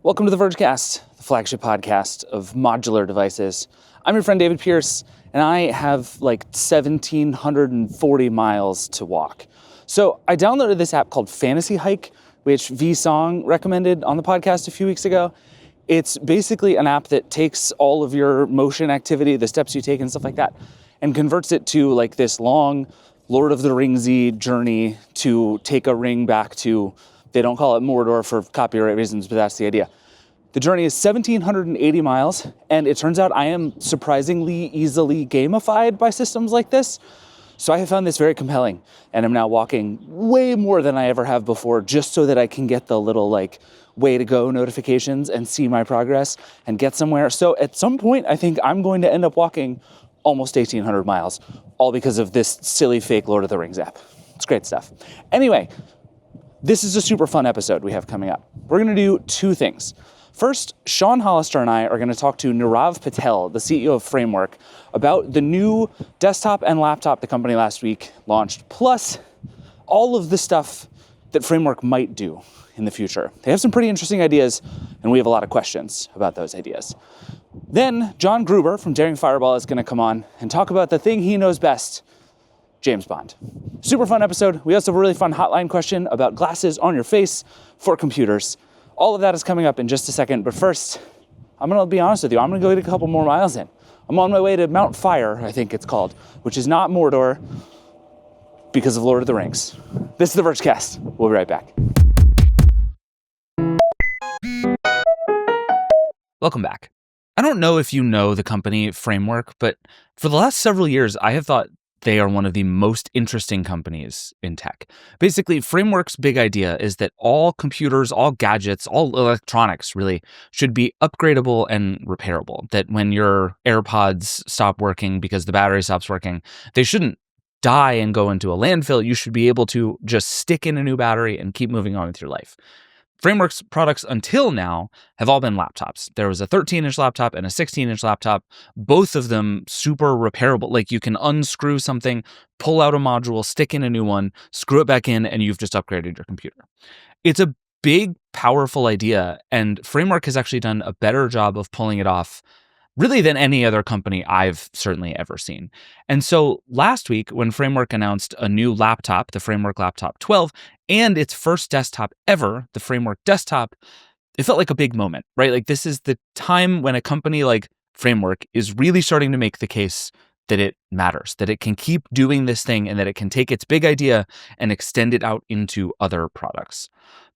Welcome to the Vergecast, the flagship podcast of modular devices. I'm your friend David Pierce, and I have like 1,740 miles to walk. So I downloaded this app called Fantasy Hike, which V-Song recommended on the podcast a few weeks ago. It's basically an app that takes all of your motion activity, the steps you take and stuff like that, and converts it to like this long Lord of the Ringsy journey to take a ring back to, they don't call it Mordor for copyright reasons, but that's the idea. The journey is 1,780 miles, and it turns out I am surprisingly easily gamified by systems like this. So I have found this very compelling, and I'm now walking way more than I ever have before, just so that I can get the little like way to go notifications and see my progress and get somewhere. So at some point, I think I'm going to end up walking almost 1,800 miles, all because of this silly fake Lord of the Rings app. It's great stuff. Anyway, this is a super fun episode we have coming up. We're going to do two things. First, Sean Hollister and I are going to talk to Nirav Patel, the CEO of Framework, about the new desktop and laptop the company last week launched, plus all of the stuff that Framework might do in the future. They have some pretty interesting ideas, and we have a lot of questions about those ideas. Then, John Gruber from Daring Fireball is going to come on and talk about the thing he knows best, James Bond. Super fun episode. We also have a really fun hotline question about glasses on your face for computers. All of that is coming up in just a second, but first, I'm going to be honest with you. I'm going to go get a couple more miles in. I'm on my way to Mount Fire, I think it's called, which is not Mordor because of Lord of the Rings. This is the Vergecast. We'll be right back. Welcome back. I don't know if you know the company Framework, but for the last several years, I have thought they are one of the most interesting companies in tech. Basically, Framework's big idea is that all computers, all gadgets, all electronics really should be upgradable and repairable. That when your AirPods stop working because the battery stops working, they shouldn't die and go into a landfill. You should be able to just stick in a new battery and keep moving on with your life. Framework's products until now have all been laptops. There was a 13-inch laptop and a 16-inch laptop, both of them super repairable. Like you can unscrew something, pull out a module, stick in a new one, screw it back in, and you've just upgraded your computer. It's a big, powerful idea, and Framework has actually done a better job of pulling it off really than any other company I've certainly ever seen. And so last week, when Framework announced a new laptop, the Framework Laptop 12, and its first desktop ever, the Framework Desktop, it felt like a big moment, right? Like this is the time when a company like Framework is really starting to make the case that it matters, that it can keep doing this thing and that it can take its big idea and extend it out into other products.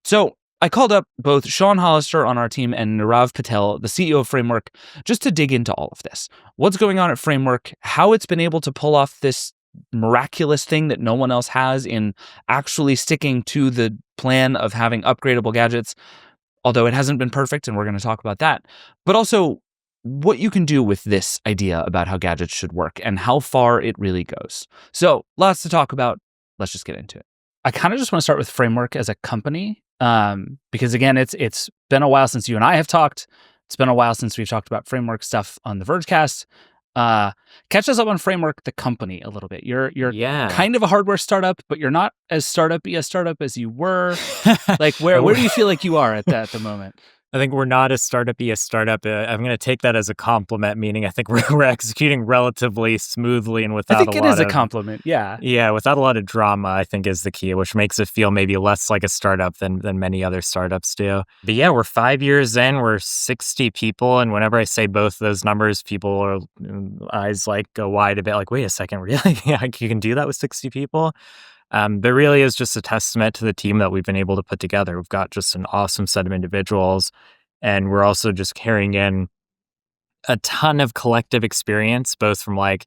So I called up both Sean Hollister on our team and Nirav Patel, the CEO of Framework, just to dig into all of this. What's going on at Framework, how it's been able to pull off this miraculous thing that no one else has in actually sticking to the plan of having upgradable gadgets, although it hasn't been perfect, and we're going to talk about that, but also what you can do with this idea about how gadgets should work and how far it really goes. So lots to talk about. Let's just get into it. I kind of just want to start with Framework as a company. Because again, it's been a while since you and I have talked. It's been a while since we've talked about Framework stuff on the Vergecast. Catch us up on Framework, the company, a little bit. You're kind of a hardware startup, but you're not as startup-y a startup as you were. Like where do you feel like you are at the moment? I think we're not as startup-y a startup. I'm going to take that as a compliment, meaning I think we're executing relatively smoothly and without a lot of... I think it is a compliment, yeah. Yeah, without a lot of drama, I think is the key, which makes it feel maybe less like a startup than many other startups do. But yeah, we're 5 years in, we're 60 people, and whenever I say both those numbers, people are eyes like go wide a bit, like, wait a second, really? Yeah, you can do that with 60 people? There really is just a testament to the team that we've been able to put together. We've got just an awesome set of individuals, and we're also just carrying in a ton of collective experience, both from like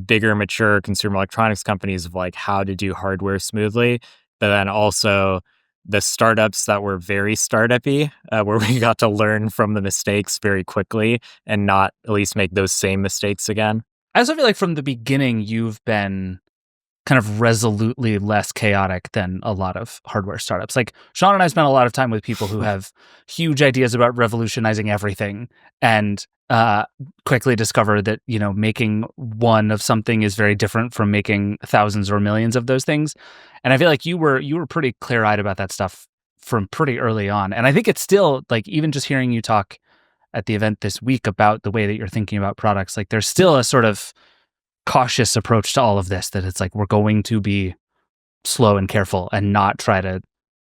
bigger, mature consumer electronics companies of like how to do hardware smoothly, but then also the startups that were very startup-y, where we got to learn from the mistakes very quickly and not at least make those same mistakes again. I also feel like from the beginning, you've been kind of resolutely less chaotic than a lot of hardware startups. Like Sean and I spent a lot of time with people who have huge ideas about revolutionizing everything and quickly discover that, you know, making one of something is very different from making thousands or millions of those things. And I feel like you were pretty clear-eyed about that stuff from pretty early on. And I think it's still like, even just hearing you talk at the event this week about the way that you're thinking about products, like there's still a sort of cautious approach to all of this, that it's like we're going to be slow and careful and not try to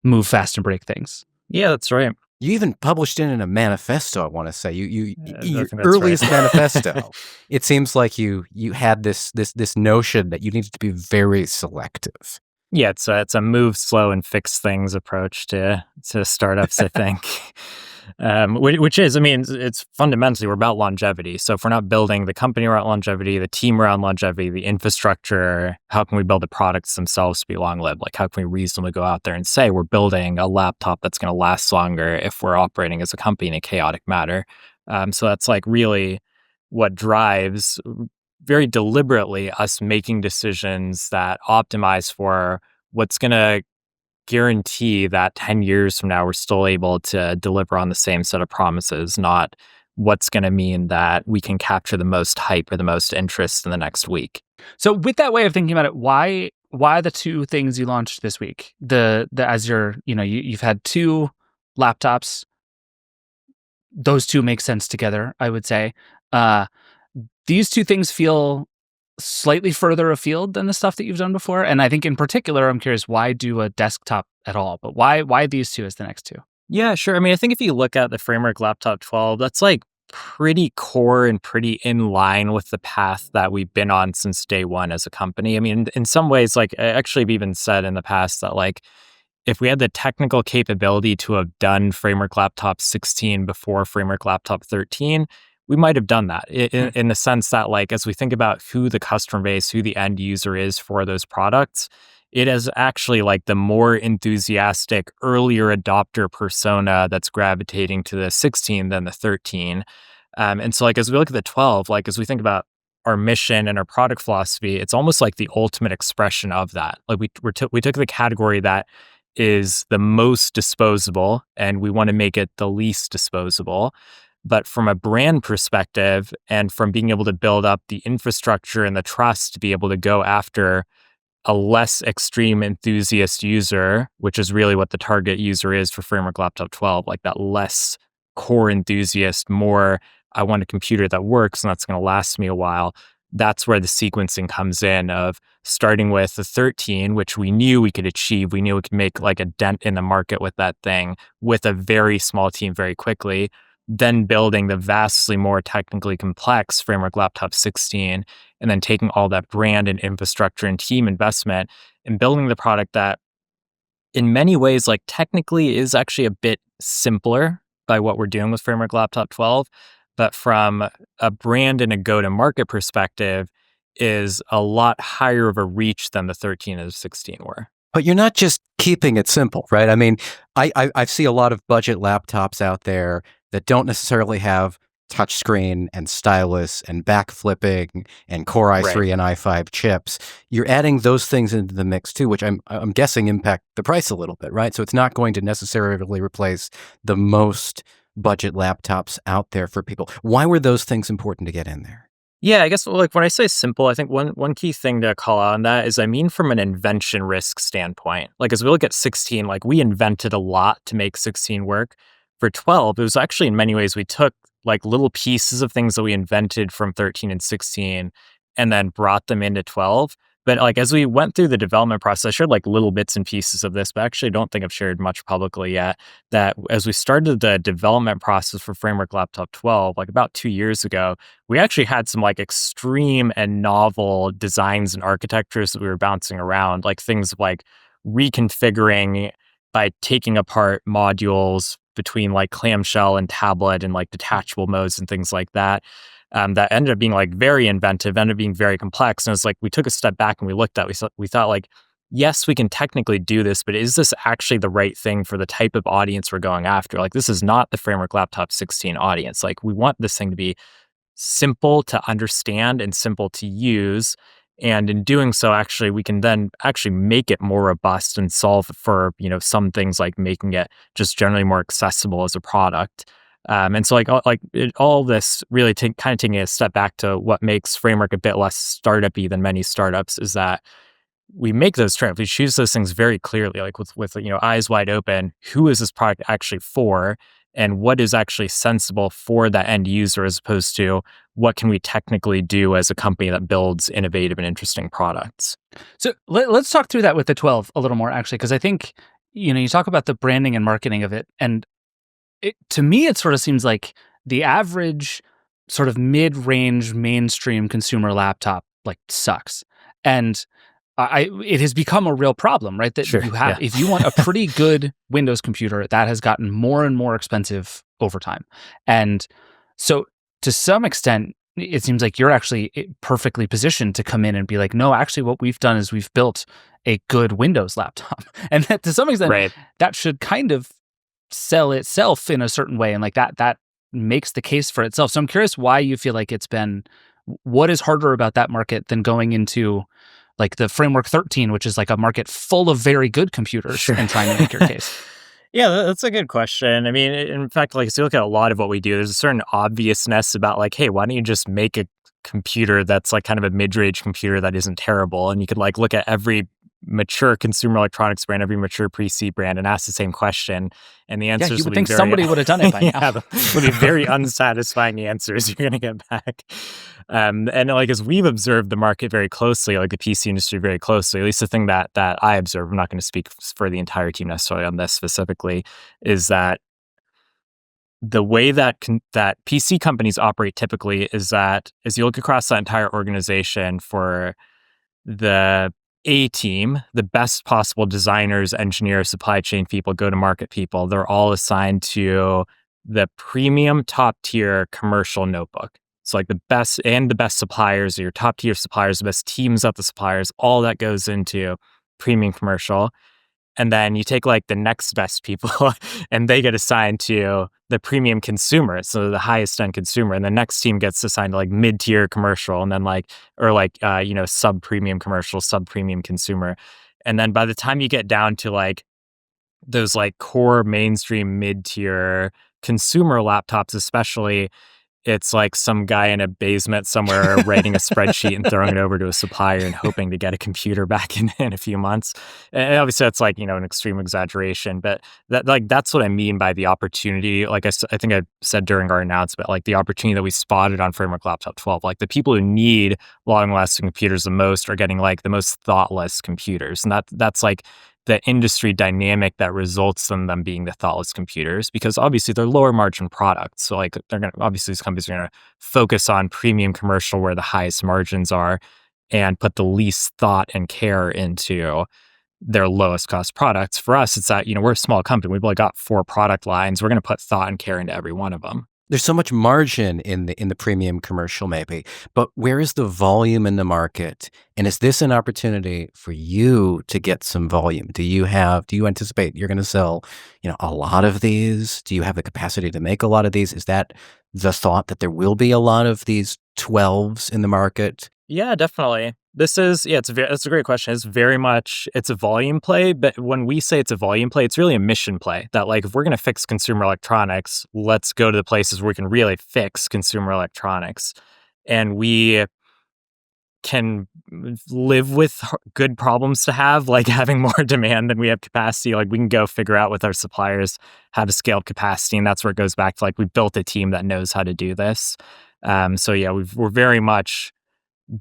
move fast and break things. Yeah, that's right. You even published it in a manifesto, I want to say. Your think that's earliest right. manifesto. It seems like you had this notion that you needed to be very selective. Yeah, it's a move slow and fix things approach to startups, I think. Which is, I mean, it's fundamentally, we're about longevity. So if we're not building the company around longevity, the team around longevity, the infrastructure, how can we build the products themselves to be long-lived? Like, how can we reasonably go out there and say we're building a laptop that's going to last longer if we're operating as a company in a chaotic manner? So that's like really what drives very deliberately us making decisions that optimize for what's going to guarantee that 10 years from now we're still able to deliver on the same set of promises, not what's going to mean that we can capture the most hype or the most interest in the next week. So with that way of thinking about it, why the two things you launched this week? The as you're, you've had two laptops. Those two make sense together, I would say. These two things feel slightly further afield than the stuff that you've done before. And I think in particular, I'm curious, why do a desktop at all? But why these two as the next two? Yeah, sure. I mean, I think if you look at the Framework Laptop 12, that's like pretty core and pretty in line with the path that we've been on since day one as a company. I mean, in some ways, like I actually have even said in the past that like if we had the technical capability to have done Framework Laptop 16 before Framework Laptop 13, we might have done that in the sense that, like, as we think about who the customer base, who the end user is for those products, it is actually like the more enthusiastic, earlier adopter persona that's gravitating to the 16 than the 13. And so, like, as we look at the 12, like, as we think about our mission and our product philosophy, it's almost like the ultimate expression of that. Like, we took the category that is the most disposable and we want to make it the least disposable. But from a brand perspective and from being able to build up the infrastructure and the trust to be able to go after a less extreme enthusiast user, which is really what the target user is for Framework Laptop 12, like that less core enthusiast, more I want a computer that works and that's going to last me a while. That's where the sequencing comes in of starting with the 13, which we knew we could achieve. We knew we could make like a dent in the market with that thing with a very small team very quickly. Then building the vastly more technically complex Framework Laptop 16, and then taking all that brand and infrastructure and team investment and building the product that in many ways, like technically is actually a bit simpler by what we're doing with Framework Laptop 12, but from a brand and a go-to-market perspective is a lot higher of a reach than the 13 and the 16 were. But you're not just keeping it simple, right? I mean, I see a lot of budget laptops out there that don't necessarily have touchscreen and stylus and backflipping and Core i3 and i5 chips. You're adding those things into the mix too, which I'm guessing impact the price a little bit, right? So it's not going to necessarily replace the most budget laptops out there for people. Why were those things important to get in there? Yeah, I guess like when I say simple, I think one key thing to call out on that is I mean from an invention risk standpoint. Like as we look at 16, like we invented a lot to make 16 work. For 12, it was actually in many ways we took like little pieces of things that we invented from 13 and 16 and then brought them into 12. But like as we went through the development process, I shared like little bits and pieces of this, but actually don't think I've shared much publicly yet. That as we started the development process for Framework Laptop 12, like about 2 years ago, we actually had some like extreme and novel designs and architectures that we were bouncing around, like things like reconfiguring by taking apart modules between like clamshell and tablet and like detachable modes and things like that. That ended up being like very inventive, ended up being very complex. And it's like we took a step back and we looked at, we thought like, yes, we can technically do this, but is this actually the right thing for the type of audience we're going after? Like this is not the Framework Laptop 16 audience. Like we want this thing to be simple to understand and simple to use. And in doing so, actually, we can then actually make it more robust and solve for, some things like making it just generally more accessible as a product. And so all this really kind of taking a step back to what makes Framework a bit less startup-y than many startups is that we make those trade we choose those things very clearly, like with eyes wide open. Who is this product actually for, and what is actually sensible for that end user, as opposed to what can we technically do as a company that builds innovative and interesting products. So let's talk through that with the 12 a little more, actually, because I think, you talk about the branding and marketing of it. And to me, it sort of seems like the average sort of mid-range mainstream consumer laptop like sucks. And it has become a real problem, right? That Sure, you have, yeah. if you want a pretty good Windows computer, that has gotten more and more expensive over time. And so to some extent, it seems like you're actually perfectly positioned to come in and be like, no, actually what we've done is we've built a good Windows laptop. And that, to some extent, Right. that should kind of sell itself in a certain way. And like that makes the case for itself. So I'm curious why you feel like what is harder about that market than going into like the Framework 13, which is like a market full of very good computers, Sure. and trying to make your case. Yeah, that's a good question. I mean, in fact, like, so you look at a lot of what we do, there's a certain obviousness about like, hey, why don't you just make a computer that's like kind of a mid-range computer that isn't terrible? And you could like look at every mature consumer electronics brand, every mature PC brand, and ask the same question. And the Yeah, answers you will would be think very, somebody would have done it by now. yeah, will be very unsatisfying answers you're going to get back. And like as we've observed the market very closely, like the PC industry very closely, at least the thing that I observe, I'm not going to speak for the entire team necessarily on this specifically, is that the way that that PC companies operate typically is that as you look across that entire organization for the A team, the best possible designers, engineers, supply chain people, go-to-market people, they're all assigned to the premium top tier commercial notebook. So like the best suppliers, your top tier suppliers, the best teams of the suppliers, all that goes into premium commercial. And then you take like the next best people and they get assigned to the premium consumer, so the highest end consumer. And the next team gets assigned to like mid tier commercial, and then sub premium commercial, sub premium consumer. And then by the time you get down to like those like core mainstream mid tier consumer laptops, especially, it's like some guy in a basement somewhere writing a spreadsheet and throwing it over to a supplier and hoping to get a computer back in a few months. And obviously that's like, an extreme exaggeration, but that's what I mean by the opportunity. Like I think I said during our announcement, like the opportunity that we spotted on Framework Laptop 12, like the people who need long lasting computers the most are getting like the most thoughtless computers. And that's like the industry dynamic that results in them being the thoughtless computers, because obviously they're lower margin products. So like these companies are gonna focus on premium commercial where the highest margins are and put the least thought and care into their lowest cost products. For us, it's that, we're a small company. We've only got 4 product lines. We're gonna put thought and care into every one of them. There's so much margin in the premium commercial, maybe, but where is the volume in the market? And is this an opportunity for you to get some volume? Do you anticipate you're going to sell, a lot of these? Do you have the capacity to make a lot of these? Is that the thought that there will be a lot of these 12s in the market? Yeah, definitely. That's a great question. It's a volume play, but when we say it's a volume play, it's really a mission play. That like, if we're going to fix consumer electronics, let's go to the places where we can really fix consumer electronics. And we can live with good problems to have, like having more demand than we have capacity. Like we can go figure out with our suppliers how to scale up capacity. And that's where it goes back to like, we built a team that knows how to do this. So yeah, we're very much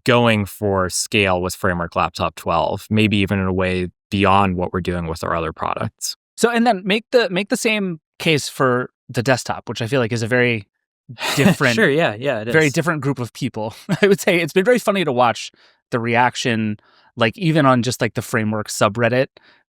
going for scale with Framework Laptop 12, maybe even in a way beyond what we're doing with our other products. So, and then make the same case for the desktop, which I feel like is a very different, Sure, yeah, it very is. different group of people. I would say it's been very funny to watch the reaction, like even on just like the Framework subreddit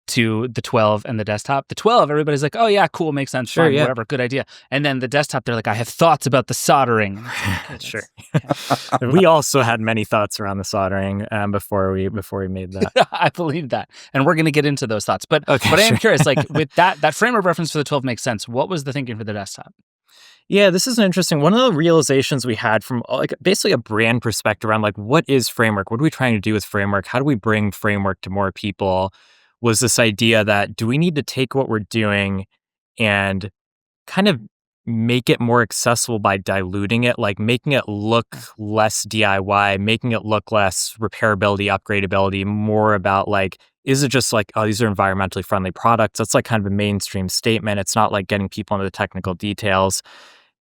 to the 12 and the desktop. The 12, everybody's like, oh yeah, cool, makes sense, Sure, fine, yeah. whatever, good idea. And then the desktop, they're like, I have thoughts about the soldering. And it's like, okay, Sure. that's- We also had many thoughts around the soldering before we made that. I believe that. And we're going to get into those thoughts. But Okay, I am sure. curious, like with that Framework reference for the 12 makes sense. What was the thinking for the desktop? Yeah, this is an interesting one of the realizations we had from like basically a brand perspective around like, what is Framework? What are we trying to do with Framework? How do we bring Framework to more people? Was this idea that do we need to take what we're doing and kind of make it more accessible by diluting it, like making it look less DIY, making it look less repairability, upgradability, more about like, is it just like, oh, these are environmentally friendly products? That's like kind of a mainstream statement. It's not like getting people into the technical details.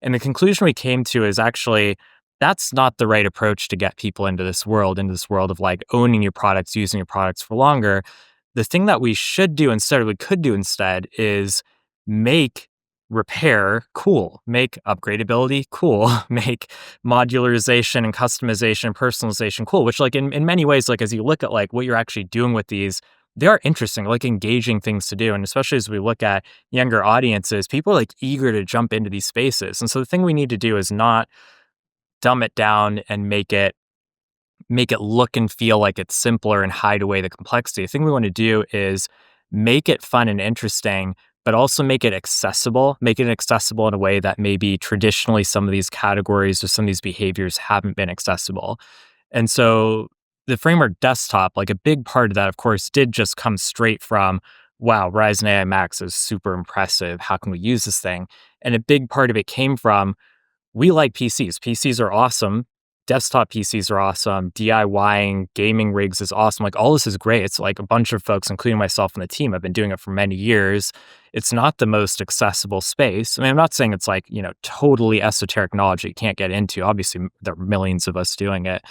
And the conclusion we came to is actually that's not the right approach to get people into this world of like owning your products, using your products for longer. The thing that we should do instead, or we could do instead, is make repair cool, make upgradability cool, make modularization and customization and personalization cool, which like in many ways, like as you look at like what you're actually doing with these, they are interesting, like engaging things to do. And especially as we look at younger audiences, people are like eager to jump into these spaces. And so the thing we need to do is not dumb it down and make it look and feel like it's simpler and hide away the complexity. The thing we want to do is make it fun and interesting, but also make it accessible in a way that maybe traditionally some of these categories or some of these behaviors haven't been accessible. And so the framework desktop, like a big part of that, of course, did just come straight from, wow, Ryzen AI Max is super impressive. How can we use this thing? And a big part of it came from, we like PCs. PCs are awesome. Desktop PCs are awesome. DIYing gaming rigs is awesome. Like all this is great. It's like a bunch of folks, including myself and the team, have been doing it for many years. It's not the most accessible space. I mean, I'm not saying it's like, totally esoteric knowledge that you can't get into. Obviously, there are millions of us doing it.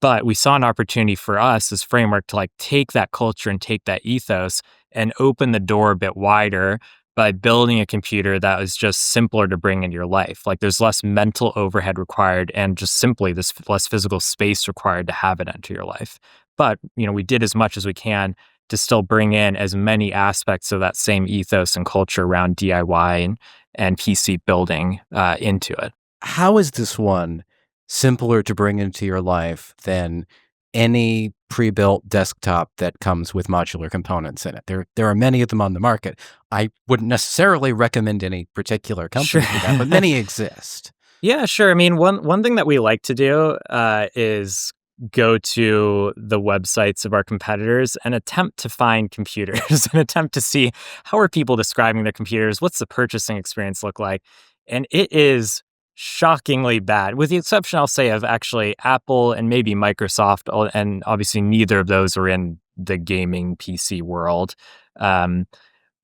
But we saw an opportunity for us as framework to like take that culture and take that ethos and open the door a bit wider by building a computer that was just simpler to bring into your life. Like there's less mental overhead required and just simply this less physical space required to have it enter your life. But, we did as much as we can to still bring in as many aspects of that same ethos and culture around DIY and PC building into it. How is this one simpler to bring into your life than any pre-built desktop that comes with modular components in it? There are many of them on the market. I wouldn't necessarily recommend any particular company for that, but many exist. Yeah, sure. I mean, one thing that we like to do is go to the websites of our competitors and attempt to find computers and attempt to see how are people describing their computers, what's the purchasing experience look like, and it is shockingly bad, with the exception, I'll say, of actually Apple and maybe Microsoft, and obviously neither of those are in the gaming PC world.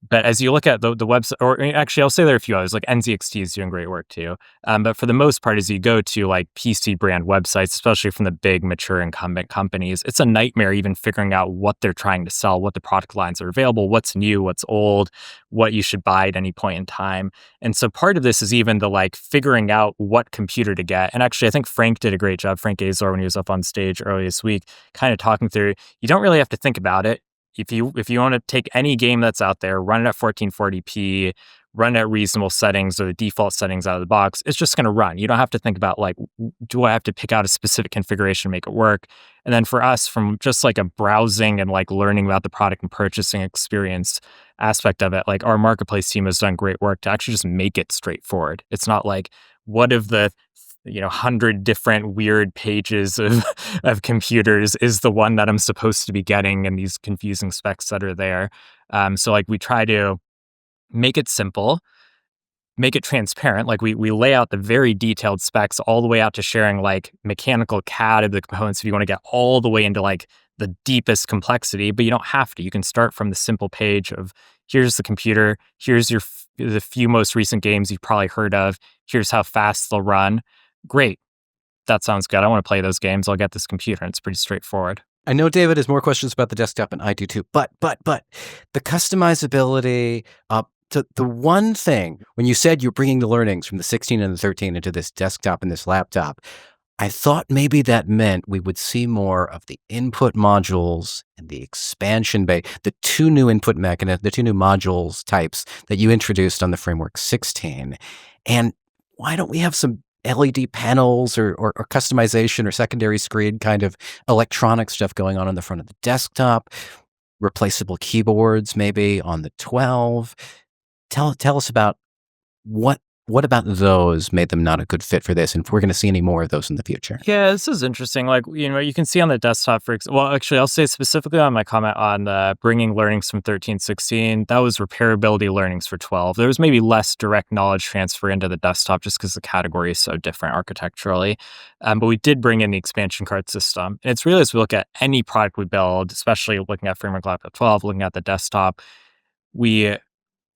But as you look at the website, or actually, I'll say there are a few others, like NZXT is doing great work too. But for the most part, as you go to like PC brand websites, especially from the big mature incumbent companies, it's a nightmare even figuring out what they're trying to sell, what the product lines are available, what's new, what's old, what you should buy at any point in time. And so part of this is even the like figuring out what computer to get. And actually, I think Frank did a great job, Frank Azor, when he was up on stage earlier this week, kind of talking through, you don't really have to think about it. If you want to take any game that's out there, run it at 1440p, run it at reasonable settings or the default settings out of the box, it's just going to run. You don't have to think about like, do I have to pick out a specific configuration to make it work? And then for us, from just like a browsing and like learning about the product and purchasing experience aspect of it, like our marketplace team has done great work to actually just make it straightforward. It's not like, what if the 100 different weird pages of computers is the one that I'm supposed to be getting and these confusing specs that are there. So like we try to make it simple, make it transparent. Like we lay out the very detailed specs all the way out to sharing like mechanical CAD of the components if you want to get all the way into like the deepest complexity, but you don't have to. You can start from the simple page of here's the computer, here's the few most recent games you've probably heard of, here's how fast they'll run. Great. That sounds good. I want to play those games. I'll get this computer. And it's pretty straightforward. I know David has more questions about the desktop, and I do too. But the customizability. To the one thing when you said you're bringing the learnings from the 16 and the 13 into this desktop and this laptop, I thought maybe that meant we would see more of the input modules and the expansion bay, the two new input mechanisms, the two new modules types that you introduced on the Framework 16. And why don't we have some LED panels or customization or secondary screen kind of electronic stuff going on the front of the desktop, replaceable keyboards maybe on the 12. Tell us about what What about those made them not a good fit for this? And if we're going to see any more of those in the future? Yeah, this is interesting. Like, you can see on the desktop, well, actually, I'll say specifically on my comment on bringing learnings from 13, 16, that was repairability learnings for 12. There was maybe less direct knowledge transfer into the desktop just because the category is so different architecturally. But we did bring in the expansion card system. And it's really, as we look at any product we build, especially looking at Framework Laptop 12, looking at the desktop, we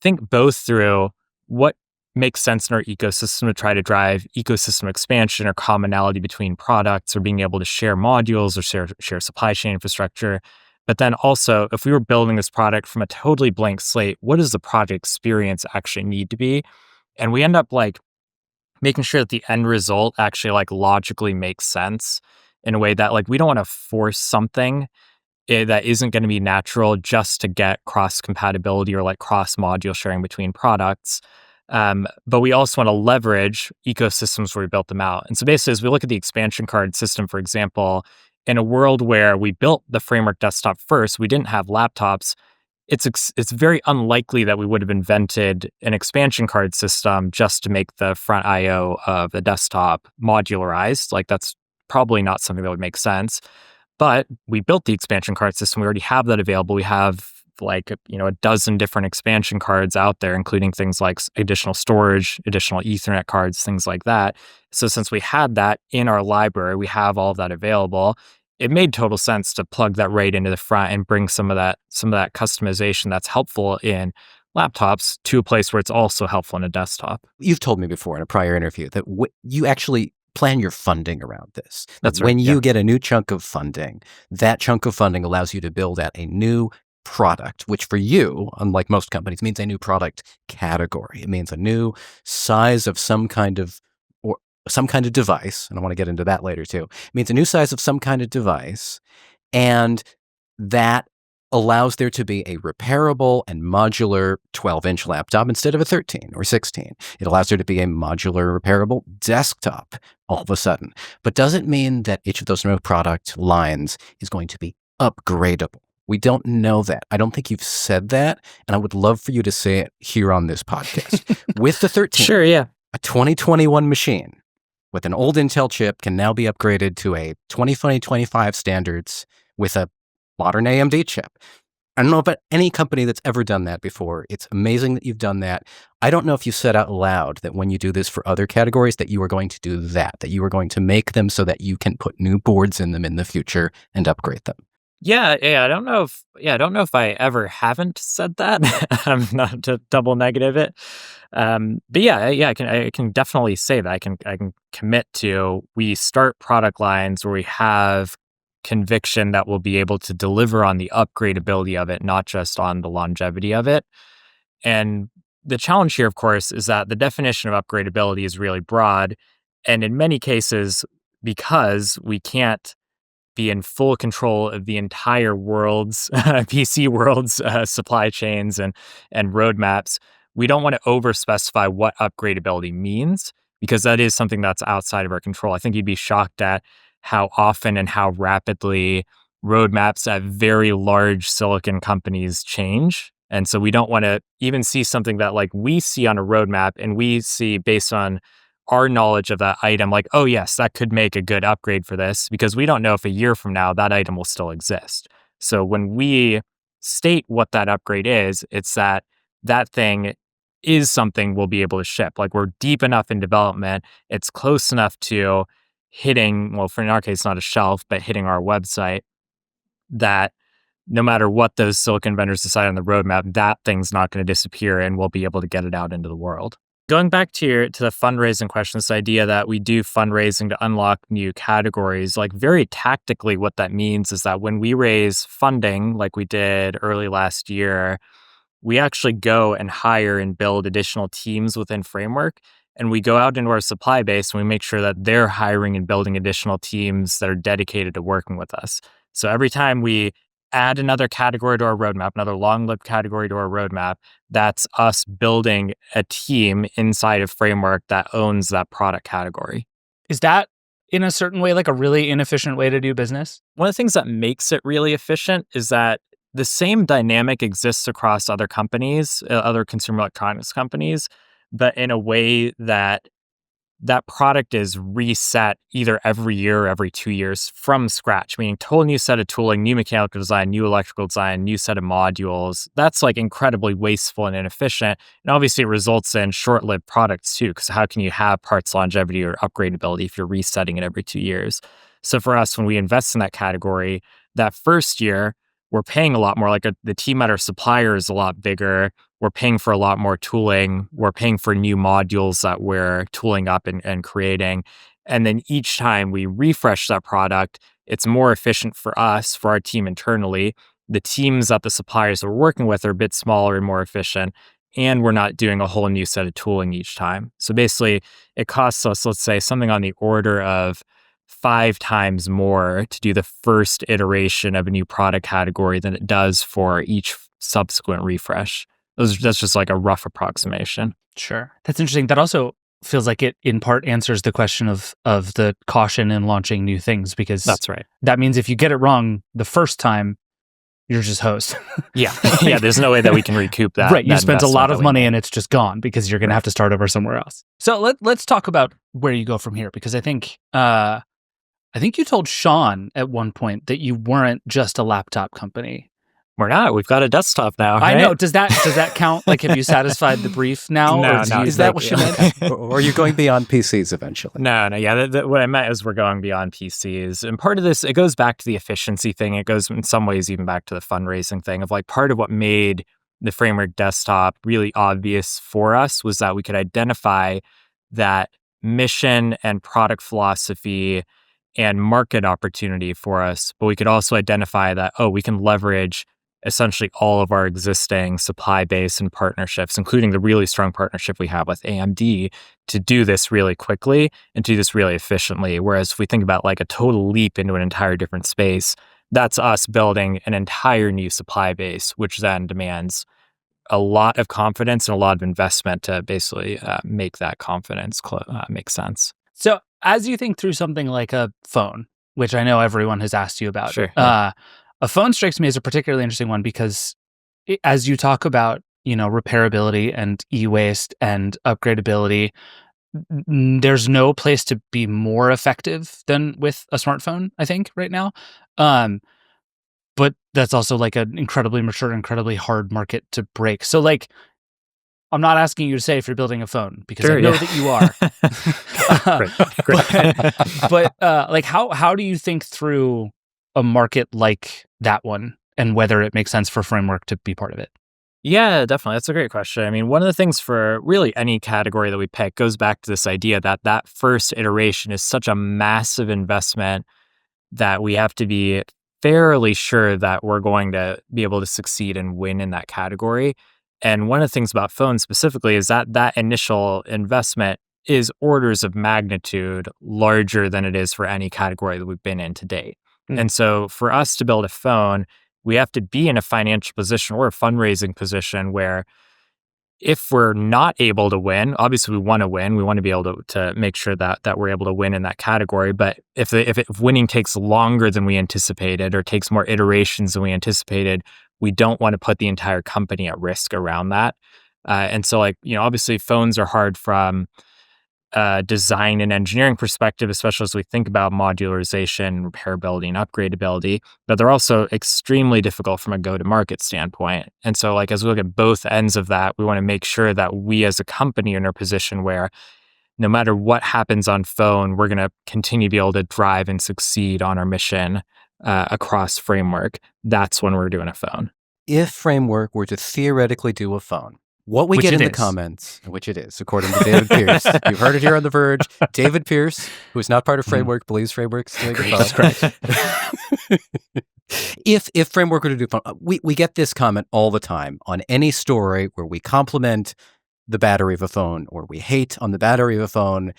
think both through what makes sense in our ecosystem to try to drive ecosystem expansion or commonality between products or being able to share modules or share supply chain infrastructure. But then also, if we were building this product from a totally blank slate, what does the project experience actually need to be? And we end up like making sure that the end result actually like logically makes sense in a way that like we don't want to force something that isn't going to be natural just to get cross compatibility or like cross module sharing between products. But we also want to leverage ecosystems where we built them out. And so basically, as we look at the expansion card system, for example, in a world where we built the framework desktop first, we didn't have laptops. It's very unlikely that we would have invented an expansion card system just to make the front I/O of the desktop modularized. Like that's probably not something that would make sense. But we built the expansion card system. We already have that available. We have like, a dozen different expansion cards out there, including things like additional storage, additional Ethernet cards, things like that. So since we had that in our library, we have all of that available. It made total sense to plug that right into the front and bring some of that customization that's helpful in laptops to a place where it's also helpful in a desktop. You've told me before in a prior interview that you actually plan your funding around this. That's right. When Yeah. you get a new chunk of funding, that chunk of funding allows you to build out a new product, which for you, unlike most companies, means a new product category. It means a new size of some kind of device, and I want to get into that later too. It means a new size of some kind of device, and that allows there to be a repairable and modular 12-inch laptop instead of a 13 or 16. It allows there to be a modular repairable desktop all of a sudden, but doesn't mean that each of those new product lines is going to be upgradable. We don't know that. I don't think you've said that, and I would love for you to say it here on this podcast. With the 13, Sure, yeah. a 2021 machine with an old Intel chip can now be upgraded to a 2025 standards with a modern AMD chip. I don't know about any company that's ever done that before. It's amazing that you've done that. I don't know if you said out loud that when you do this for other categories that you are going to do that you are going to make them so that you can put new boards in them in the future and upgrade them. Yeah. I don't know if I ever haven't said that. I'm not to double negative it. But yeah, I can definitely say that. I can commit to we start product lines where we have conviction that we'll be able to deliver on the upgradability of it, not just on the longevity of it. And the challenge here, of course, is that the definition of upgradability is really broad. And in many cases, because we can't be in full control of the entire world's PC world's supply chains and roadmaps, we don't want to over specify what upgradability means because that is something that's outside of our control. I think you'd be shocked at how often and how rapidly roadmaps at very large silicon companies change. And so we don't want to even see something that like we see on a roadmap and we see based on our knowledge of that item, like, oh, yes, that could make a good upgrade for this because we don't know if a year from now that item will still exist. So when we state what that upgrade is, it's that that thing is something we'll be able to ship. Like we're deep enough in development, it's close enough to hitting, well, for in our case, not a shelf, but hitting our website that no matter what those silicon vendors decide on the roadmap, that thing's not going to disappear and we'll be able to get it out into the world. Going back to the fundraising question, this idea that we do fundraising to unlock new categories, like very tactically, what that means is that when we raise funding, like we did early last year, we actually go and hire and build additional teams within Framework. And we go out into our supply base and we make sure that they're hiring and building additional teams that are dedicated to working with us. So every time we add another category to our roadmap, another long-lived category to our roadmap, that's us building a team inside of Framework that owns that product category. Is that in a certain way like a really inefficient way to do business? One of the things that makes it really efficient is that the same dynamic exists across other companies, other consumer electronics companies, but in a way that that product is reset either every year or every 2 years from scratch, meaning total new set of tooling, new mechanical design, new electrical design, new set of modules. That's like incredibly wasteful and inefficient. And obviously it results in short-lived products too, because how can you have parts longevity or upgradability if you're resetting it every 2 years? So for us, when we invest in that category, that first year, we're paying a lot more. Like the team at our supplier is a lot bigger. We're paying for a lot more tooling. We're paying for new modules that we're tooling up and creating. And then each time we refresh that product, it's more efficient for us, for our team internally. The teams that the suppliers we're working with are a bit smaller and more efficient. And we're not doing a whole new set of tooling each time. So basically, it costs us, let's say, something on the order of 5 times more to do the first iteration of a new product category than it does for each subsequent refresh. That's just like a rough approximation. Sure. That's interesting. That also feels like it in part answers the question of the caution in launching new things, because That's right. that means if you get it wrong the first time, you're just host. Yeah. Yeah. There's no way that we can recoup that. Right. You that spent a lot investment of that we money made. and it's just gone because you're going to have to start over somewhere else. So let's talk about where you go from here, because I think you told Sean at one point that you weren't just a laptop company. We're not. We've got a desktop now. I right? know. Does that count? Like, have you satisfied the brief now? No, or do no. you, Is that like, what you meant? Or are you going beyond PCs eventually? No. Yeah, what I meant is we're going beyond PCs. And part of this, it goes back to the efficiency thing. It goes in some ways even back to the fundraising thing of like part of what made the Framework desktop really obvious for us was that we could identify that mission and product philosophy and market opportunity for us. But we could also identify that, we can leverage essentially all of our existing supply base and partnerships, including the really strong partnership we have with AMD, to do this really quickly and do this really efficiently. Whereas if we think about like a total leap into an entire different space, that's us building an entire new supply base, which then demands a lot of confidence and a lot of investment to basically make that confidence make sense. So as you think through something like a phone, which I know everyone has asked you about, Sure, yeah. A phone strikes me as a particularly interesting one because as you talk about, repairability and e-waste and upgradability, there's no place to be more effective than with a smartphone, I think, right now. But that's also like an incredibly mature, incredibly hard market to break. So like, I'm not asking you to say if you're building a phone because Sure, I know yeah. that you are. Great. But like, how do you think through a market like that one and whether it makes sense for Framework to be part of it? Yeah, definitely. That's a great question. I mean, one of the things for really any category that we pick goes back to this idea that that first iteration is such a massive investment that we have to be fairly sure that we're going to be able to succeed and win in that category. And one of the things about phones specifically is that that initial investment is orders of magnitude larger than it is for any category that we've been in to date. And so for us to build a phone, we have to be in a financial position or a fundraising position where if we're not able to win, obviously we want to win. We want to be able to make sure that we're able to win in that category. But if winning takes longer than we anticipated or takes more iterations than we anticipated, we don't want to put the entire company at risk around that. And so obviously phones are hard from design and engineering perspective, especially as we think about modularization, repairability, and upgradability, but they're also extremely difficult from a go-to-market standpoint. And so as we look at both ends of that, we want to make sure that we as a company are in a position where no matter what happens on phone, we're going to continue to be able to drive and succeed on our mission across Framework. That's when we're doing a phone. If Framework were to theoretically do a phone, what we Which get in it the is. comments, which it is, according to David Pierce. You've heard it here on The Verge. David Pierce, who is not part of Framework, believes Framework's doing a phone. That's correct. If Framework were to do phone, we get this comment all the time on any story where we compliment the battery of a phone or we hate on the battery of a phone.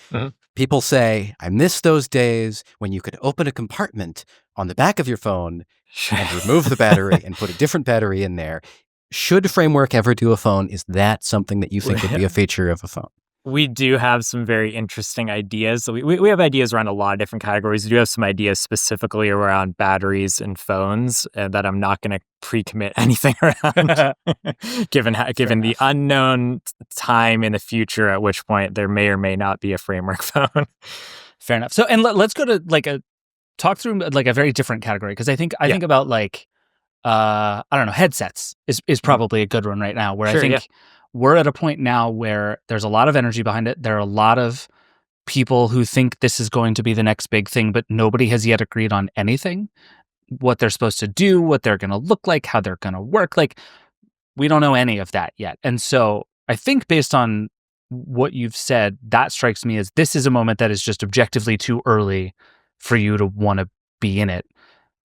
People say, I miss those days when you could open a compartment on the back of your phone and remove the battery and put a different battery in there. Should Framework ever do a phone? Is that something that you think would be a feature of a phone? We do have some very interesting ideas. So we have ideas around a lot of different categories. We do have some ideas specifically around batteries and phones that I'm not going to pre-commit anything around, given the enough. unknown time in the future at which point there may or may not be a framework phone. Fair enough. So, and let's go to like talk through like a very different category, because I Yeah. think about like I don't know, headsets is Mhm. probably a good one right now, where I Sure. Yeah. think we're at a point now where there's a lot of energy behind it. There are a lot of people who think this is going to be the next big thing, but nobody has yet agreed on anything. What they're supposed to do, what they're going to look like, how they're going to work. Like, we don't know any of that yet. And so I think based on what you've said, that strikes me as this is a moment that is just objectively too early for you to want to be in it.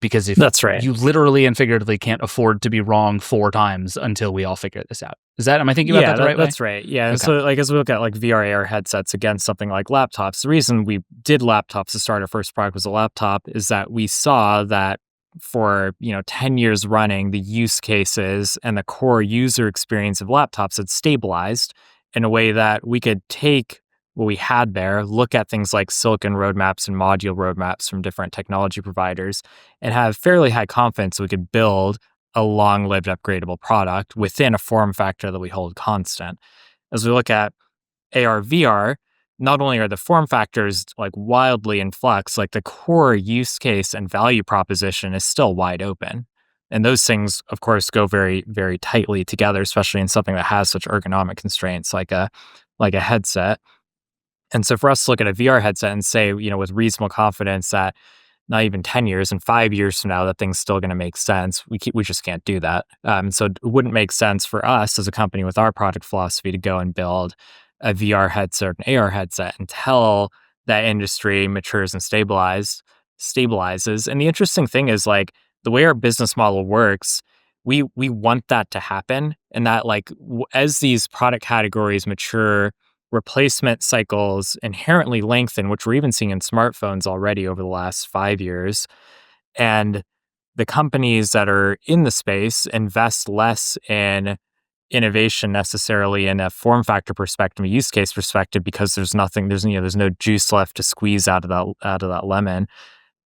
Because if That's right. you literally and figuratively can't afford to be wrong 4 times until we all figure this out. Am I thinking about Yeah, that the right way? that's right. Yeah. And Okay. so, like, as we look at like VR AR headsets against something like laptops, the reason we did laptops to start our first product was a laptop is that we saw that for 10 years running, the use cases and the core user experience of laptops had stabilized in a way that we could take what we had there, look at things like silicon roadmaps and module roadmaps from different technology providers, and have fairly high confidence we could build a long-lived upgradable product within a form factor that we hold constant. As we look at AR VR, not only are the form factors like wildly in flux, like the core use case and value proposition is still wide open. And those things, of course, go very, very tightly together, especially in something that has such ergonomic constraints like a headset. And so for us to look at a VR headset and say, with reasonable confidence that not even 10 years and 5 years from now, that thing's still going to make sense. We just can't do that. So it wouldn't make sense for us as a company with our product philosophy to go and build a VR headset or an AR headset until that industry matures and stabilizes. And the interesting thing is like the way our business model works, we want that to happen. And that like as these product categories mature, replacement cycles inherently lengthen, which we're even seeing in smartphones already over the last 5 years. And the companies that are in the space invest less in innovation necessarily in a form factor perspective, a use case perspective, because there's no juice left to squeeze out of that lemon.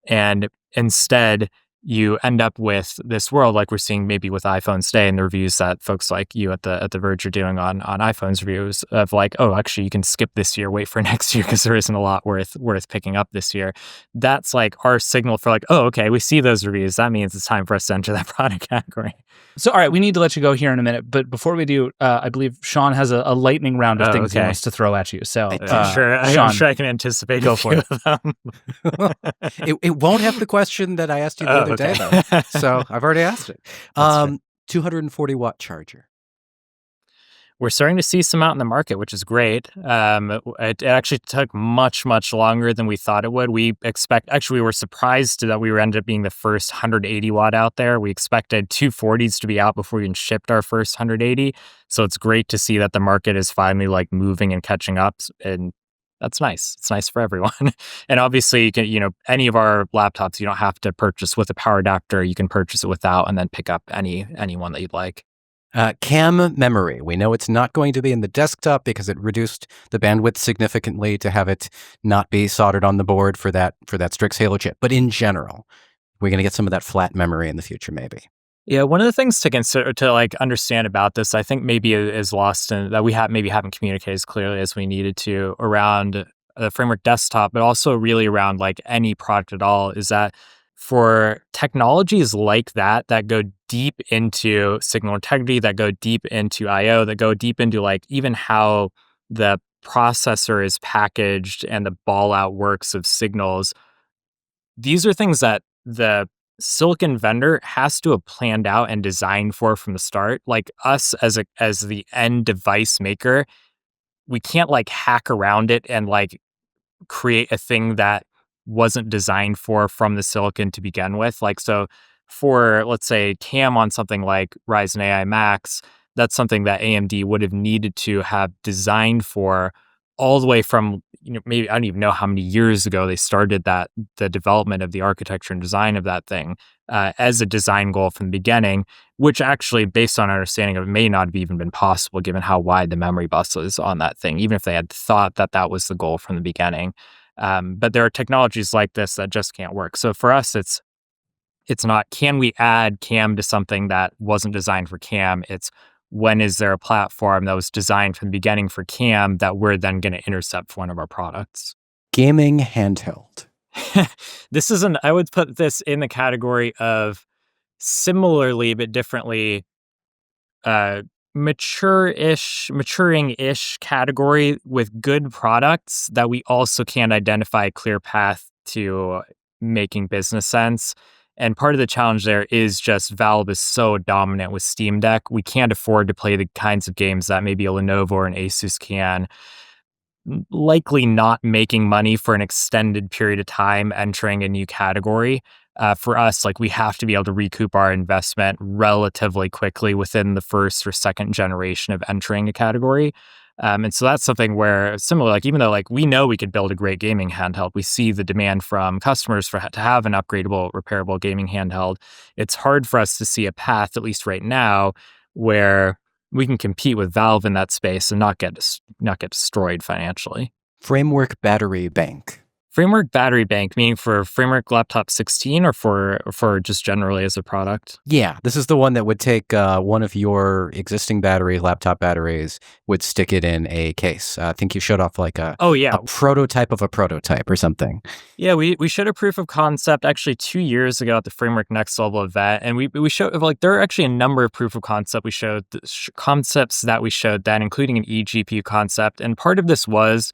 And instead, you end up with this world like we're seeing maybe with iPhones today and the reviews that folks like you at the Verge are doing on iPhones reviews of like, oh, actually you can skip this year, wait for next year because there isn't a lot worth picking up this year. That's like our signal for like, oh, okay, we see those reviews. That means it's time for us to enter that product category. So, all right, we need to let you go here in a minute. But before we do, I believe Sean has a lightning round of Oh, things he okay. wants to throw at you. So, I do. Sean, I'm sure I can anticipate go a for few it. of them. It won't have the question that I asked you the other day, okay. though. So I've already asked it. That's fair. 240-watt charger. We're starting to see some out in the market, which is great. It actually took much, much longer than we thought it would. We were surprised that we were ended up being the first 180 watt out there. We expected 240s to be out before we even shipped our first 180. So it's great to see that the market is finally like moving and catching up. And that's nice. It's nice for everyone. And obviously, you can, any of our laptops, you don't have to purchase with a power adapter. You can purchase it without and then pick up any one that you'd like. CAM memory. We know it's not going to be in the desktop because it reduced the bandwidth significantly to have it not be soldered on the board for that Strix Halo chip. But in general, we're going to get some of that flat memory in the future, maybe. Yeah, one of the things to consider to like understand about this, I think maybe is lost in that we haven't communicated as clearly as we needed to around the framework desktop, but also really around like any product at all, is that for technologies like that go deep into signal integrity, that go deep into I/O, that go deep into like even how the processor is packaged and the ball out works of signals. These are things that the silicon vendor has to have planned out and designed for from the start. Like us as the end device maker, we can't like hack around it and like create a thing that wasn't designed for from the silicon to begin with. Like, so for, let's say, CAM on something like Ryzen AI Max, that's something that AMD would have needed to have designed for all the way from, maybe I don't even know how many years ago they started the development of the architecture and design of that thing as a design goal from the beginning, which actually, based on our understanding of it, may not have even been possible given how wide the memory bus is on that thing, even if they had thought that that was the goal from the beginning. But there are technologies like this that just can't work. So for us, it's not, can we add CAM to something that wasn't designed for CAM? It's, when is there a platform that was designed from the beginning for CAM that we're then going to intercept for one of our products? Gaming handheld. I would put this in the category of similarly but differently maturing-ish category with good products that we also can't identify a clear path to making business sense. And part of the challenge there is just Valve is so dominant with Steam Deck. We can't afford to play the kinds of games that maybe a Lenovo or an Asus can. Likely not making money for an extended period of time entering a new category. For us, like, we have to be able to recoup our investment relatively quickly within the first or second generation of entering a category. And so that's something where, similar, like, even though like we know we could build a great gaming handheld, we see the demand from customers to have an upgradable, repairable gaming handheld. It's hard for us to see a path, at least right now, where we can compete with Valve in that space and not get destroyed financially. Framework battery bank. Framework battery bank, meaning for Framework Laptop 16 or for just generally as a product? Yeah, this is the one that would take one of your existing laptop batteries, would stick it in a case. I think you showed off like a prototype of a prototype or something. Yeah, we showed a proof of concept actually 2 years ago at the Framework Next Level event, and we showed, like, there are actually a number of proof of concepts that we showed then, including an eGPU concept, and part of this was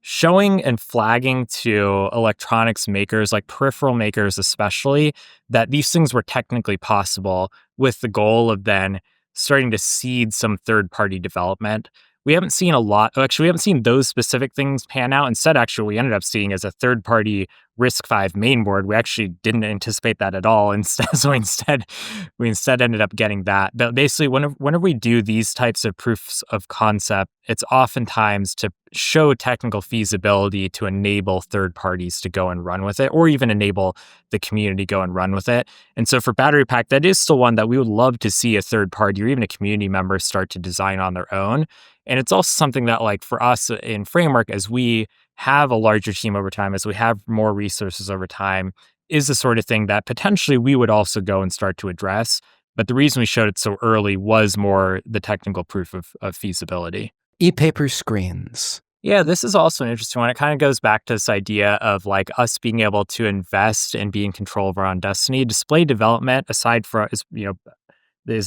showing and flagging to electronics makers, like peripheral makers especially, that these things were technically possible, with the goal of then starting to seed some third-party development. We haven't seen those specific things pan out. Instead, actually, what we ended up seeing as a third-party RISC-V mainboard. We actually didn't anticipate that at all. We instead ended up getting that. But basically, whenever we do these types of proofs of concept, it's oftentimes to show technical feasibility to enable third parties to go and run with it, or even enable the community go and run with it. And so for Battery Pack, that is still one that we would love to see a third party or even a community member start to design on their own. And it's also something that, like, for us in Framework, as we have a larger team over time, as we have more resources over time, is the sort of thing that potentially we would also go and start to address. But the reason we showed it so early was more the technical proof of feasibility. E-paper screens. Yeah, this is also an interesting one. It kind of goes back to this idea of, like, us being able to invest and be in control of our own destiny. Display development, aside from, is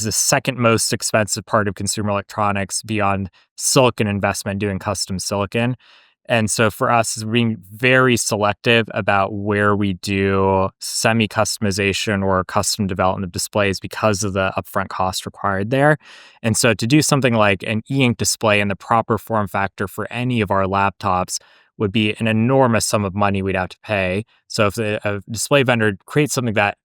the second most expensive part of consumer electronics beyond silicon investment, doing custom silicon. And so for us, is being very selective about where we do semi-customization or custom development of displays because of the upfront cost required there. And so to do something like an e-ink display in the proper form factor for any of our laptops would be an enormous sum of money we'd have to pay. So if a display vendor creates something that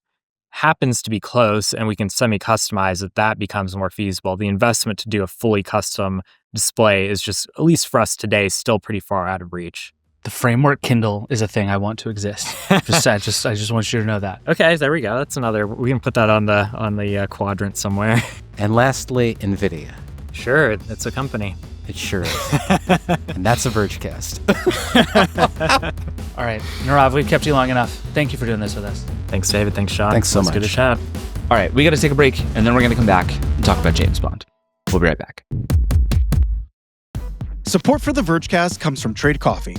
happens to be close and we can semi-customize it, that becomes more feasible. The investment to do a fully custom display is just, at least for us today, still pretty far out of reach. The Framework Kindle is a thing I want to exist. I just want you to know that. Okay, there we go. That's another. We can put that on the quadrant somewhere. And lastly, NVIDIA. Sure, it's a company. It sure is. And that's a Vergecast. All right, Nirav, we've kept you long enough. Thank you for doing this with us. Thanks, David. Thanks, Sean. Thanks so much. Good to chat. All right, we got to take a break, and then we're going to come back and talk about James Bond. We'll be right back. Support for the Vergecast comes from Trade Coffee.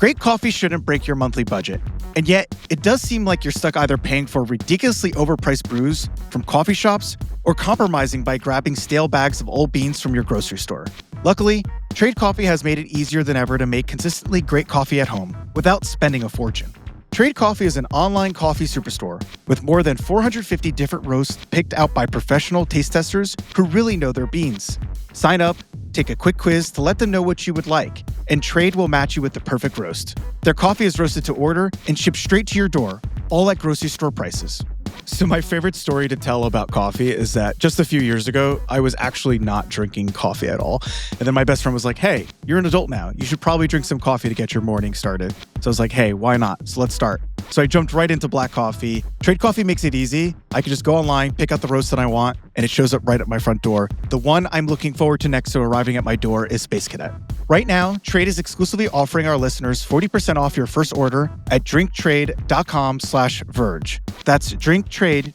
Great coffee shouldn't break your monthly budget. And yet, it does seem like you're stuck either paying for ridiculously overpriced brews from coffee shops or compromising by grabbing stale bags of old beans from your grocery store. Luckily, Trade Coffee has made it easier than ever to make consistently great coffee at home without spending a fortune. Trade Coffee is an online coffee superstore with more than 450 different roasts picked out by professional taste testers who really know their beans. Sign up, take a quick quiz to let them know what you would like, and Trade will match you with the perfect roast. Their coffee is roasted to order and shipped straight to your door, all at grocery store prices. So my favorite story to tell about coffee is that just a few years ago, I was actually not drinking coffee at all. And then my best friend was like, hey, you're an adult now. You should probably drink some coffee to get your morning started. So I was like, hey, why not? So let's start. So I jumped right into black coffee. Trade Coffee makes it easy. I can just go online, pick out the roast that I want, and it shows up right at my front door. The one I'm looking forward to next to arriving at my door is Space Cadet. Right now, Trade is exclusively offering our listeners 40% off your first order at drinktrade.com/Verge. That's drinktrade,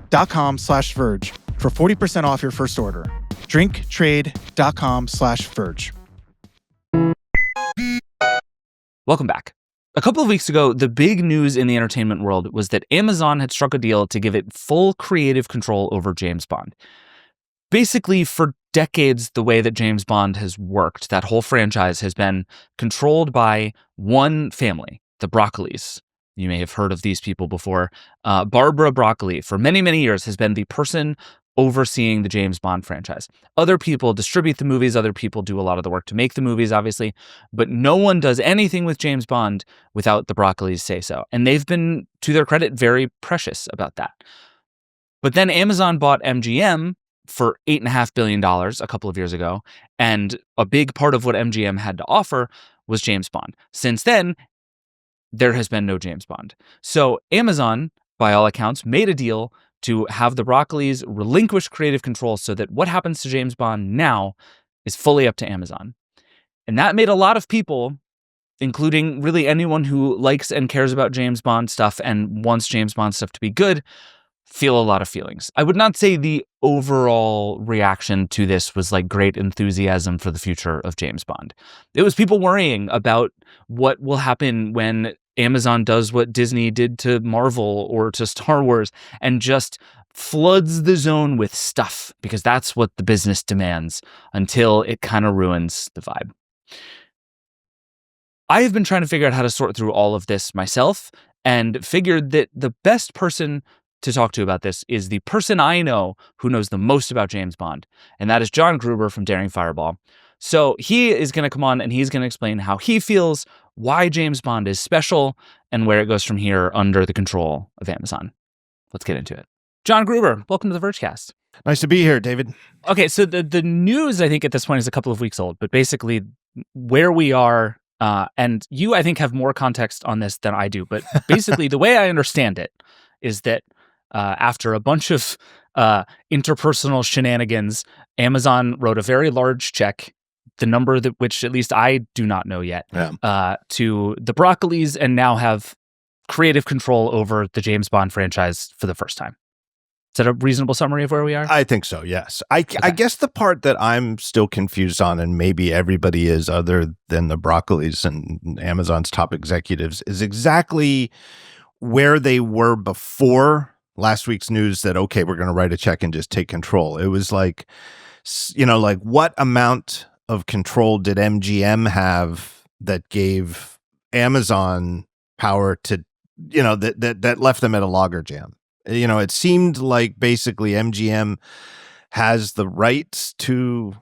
TRADE.com/Verge for 40% off your first order. drinktrade.com/Verge. Welcome back. A couple of weeks ago, the big news in the entertainment world was that Amazon had struck a deal to give it full creative control over James Bond. Basically, for decades, the way that James Bond has worked, that whole franchise has been controlled by one family, the Broccolis. You may have heard of these people before. Barbara Broccoli, for many, many years, has been the person overseeing the James Bond franchise. Other people distribute the movies. Other people do a lot of the work to make the movies, obviously. But no one does anything with James Bond without the Broccolis say so. And they've been, to their credit, very precious about that. But then Amazon bought MGM for $8.5 billion a couple of years ago. And a big part of what MGM had to offer was James Bond. Since then, there has been no James Bond. So Amazon, by all accounts, made a deal to have the Broccolis relinquish creative control so that what happens to James Bond now is fully up to Amazon. And that made a lot of people, including really anyone who likes and cares about James Bond stuff and wants James Bond stuff to be good, feel a lot of feelings. I would not say the overall reaction to this was like great enthusiasm for the future of James Bond. It was people worrying about what will happen when Amazon does what Disney did to Marvel or to Star Wars and just floods the zone with stuff, because that's what the business demands until it kind of ruins the vibe. I have been trying to figure out how to sort through all of this myself and figured that the best person to talk to about this is the person I know who knows the most about James Bond, and that is John Gruber from Daring Fireball. So he is going to come on and he's going to explain how he feels, why James Bond is special, and where it goes from here under the control of Amazon. Let's get into it. John Gruber, welcome to the Vergecast. Nice to be here, David. Okay, so the news, I think, at this point is a couple of weeks old, but basically where we are, and you, I think, have more context on this than I do, but basically the way I understand it is that after a bunch of interpersonal shenanigans, Amazon wrote a very large check, the number that which at least I do not know yet, to the Broccolis, and now have creative control over the James Bond franchise for the first time. Is that a reasonable summary of where we are? I think so, yes. I guess the part that I'm still confused on, and maybe everybody is other than the Broccolis and Amazon's top executives, is exactly where they were before last week's news that, okay, we're going to write a check and just take control. It was like, like what amount of control did MGM have that gave Amazon power to, that left them at a loggerjam? It seemed like basically MGM has the rights to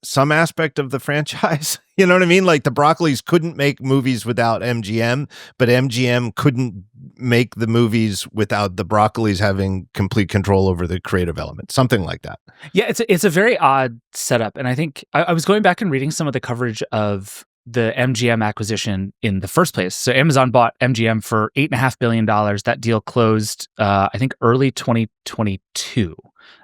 some aspect of the franchise. You know what I mean? Like the Broccolis couldn't make movies without MGM, but MGM couldn't make the movies without the Broccolis having complete control over the creative element, something like that. Yeah, it's a very odd setup. And I think I was going back and reading some of the coverage of the MGM acquisition in the first place. So Amazon bought MGM for $8.5 billion. That deal closed, I think, early 2022.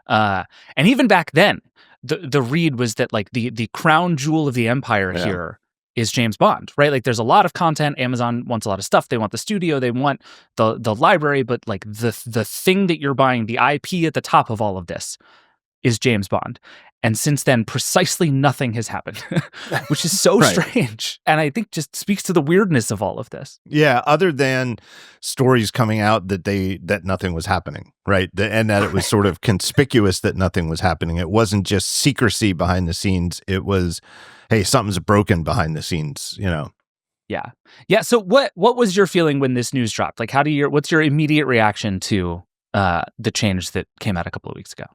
And even back then, the read was that like the crown jewel of the empire here is James Bond, right? Like there's a lot of content. Amazon wants a lot of stuff. They want the studio, they want the library, but like the thing that you're buying, the IP at the top of all of this is James Bond. And since then, precisely nothing has happened, which is so strange. And I think just speaks to the weirdness of all of this. Yeah, other than stories coming out that nothing was happening, right? And that it was sort of conspicuous that nothing was happening. It wasn't just secrecy behind the scenes. It was, hey, something's broken behind the scenes, Yeah. Yeah. So what was your feeling when this news dropped? Like, what's your immediate reaction to the change that came out a couple of weeks ago?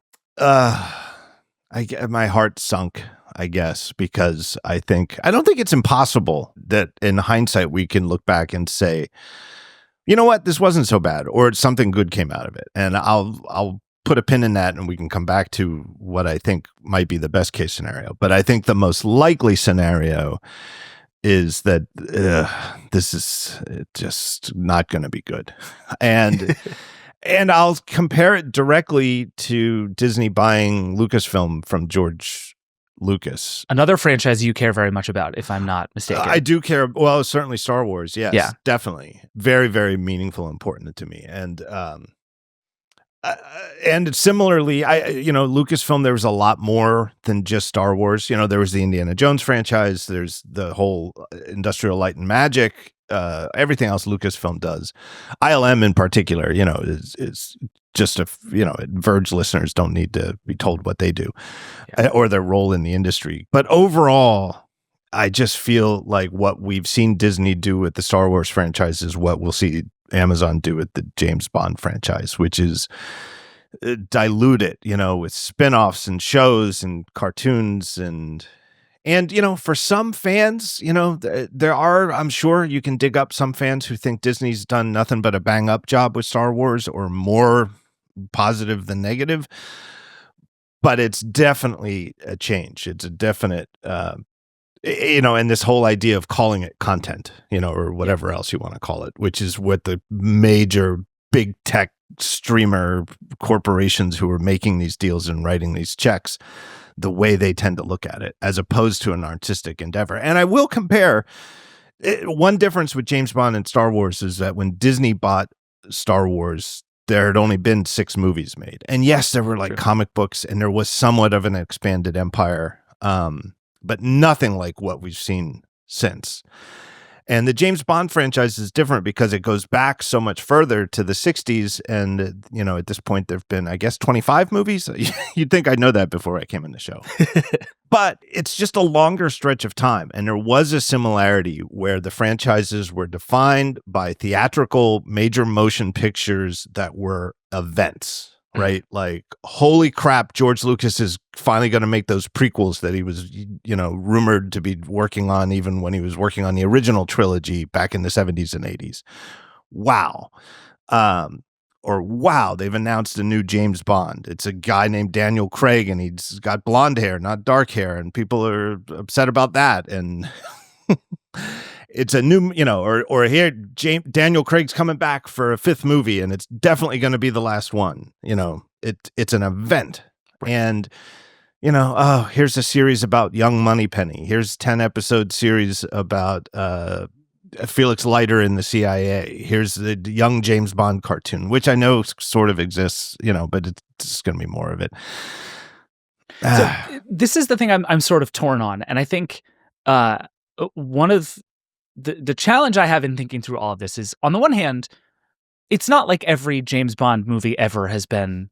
My heart sunk, I guess, because I don't think it's impossible that in hindsight we can look back and say, you know what, this wasn't so bad, or something good came out of it. And I'll put a pin in that, and we can come back to what I think might be the best case scenario. But I think the most likely scenario is that this is just not going to be good. And and I'll compare it directly to Disney buying Lucasfilm from George Lucas. Another franchise you care very much about, if I'm not mistaken. I do care. Well, certainly Star Wars. Yes, Yeah. definitely. Very, very meaningful, important to me. And similarly, Lucasfilm, there was a lot more than just Star Wars. There was the Indiana Jones franchise. There's the whole Industrial Light and Magic, everything else Lucasfilm does. ILM in particular, is just Verge listeners don't need to be told what they do or their role in the industry. But overall, I just feel like what we've seen Disney do with the Star Wars franchise is what we'll see Amazon do with the James Bond franchise, which is dilute it, with spin-offs and shows and cartoons and for some fans, there are, I'm sure you can dig up some fans who think Disney's done nothing but a bang up job with Star Wars, or more positive than negative, but it's definitely a change. It's a definite, and this whole idea of calling it content, or whatever else you want to call it, which is what the major big tech streamer corporations who are making these deals and writing these checks, the way they tend to look at it, as opposed to an artistic endeavor. And I will compare one difference with James Bond and Star Wars is that when Disney bought Star Wars, there had only been 6 movies made. And yes, there were like comic books, and there was somewhat of an expanded empire, but nothing like what we've seen since. And the James Bond franchise is different because it goes back so much further to the 60s. And, at this point, there have been, I guess, 25 movies. You'd think I'd know that before I came in the show. But it's just a longer stretch of time. And there was a similarity where the franchises were defined by theatrical major motion pictures that were events. Right? Like, holy crap, George Lucas is finally going to make those prequels that he was, rumored to be working on even when he was working on the original trilogy back in the 70s and 80s. Wow. Or wow, they've announced a new James Bond. It's a guy named Daniel Craig, and he's got blonde hair, not dark hair, and people are upset about that. And it's a new, or here, Daniel Craig's coming back for a 5th movie, and it's definitely going to be the last one. It's an event. And, here's a series about young Moneypenny. Here's 10-episode series about Felix Leiter in the CIA. Here's the young James Bond cartoon, which I know sort of exists, but it's just going to be more of it. So this is the thing I'm sort of torn on. And I think one of the challenge I have in thinking through all of this is, on the one hand, it's not like every James Bond movie ever has been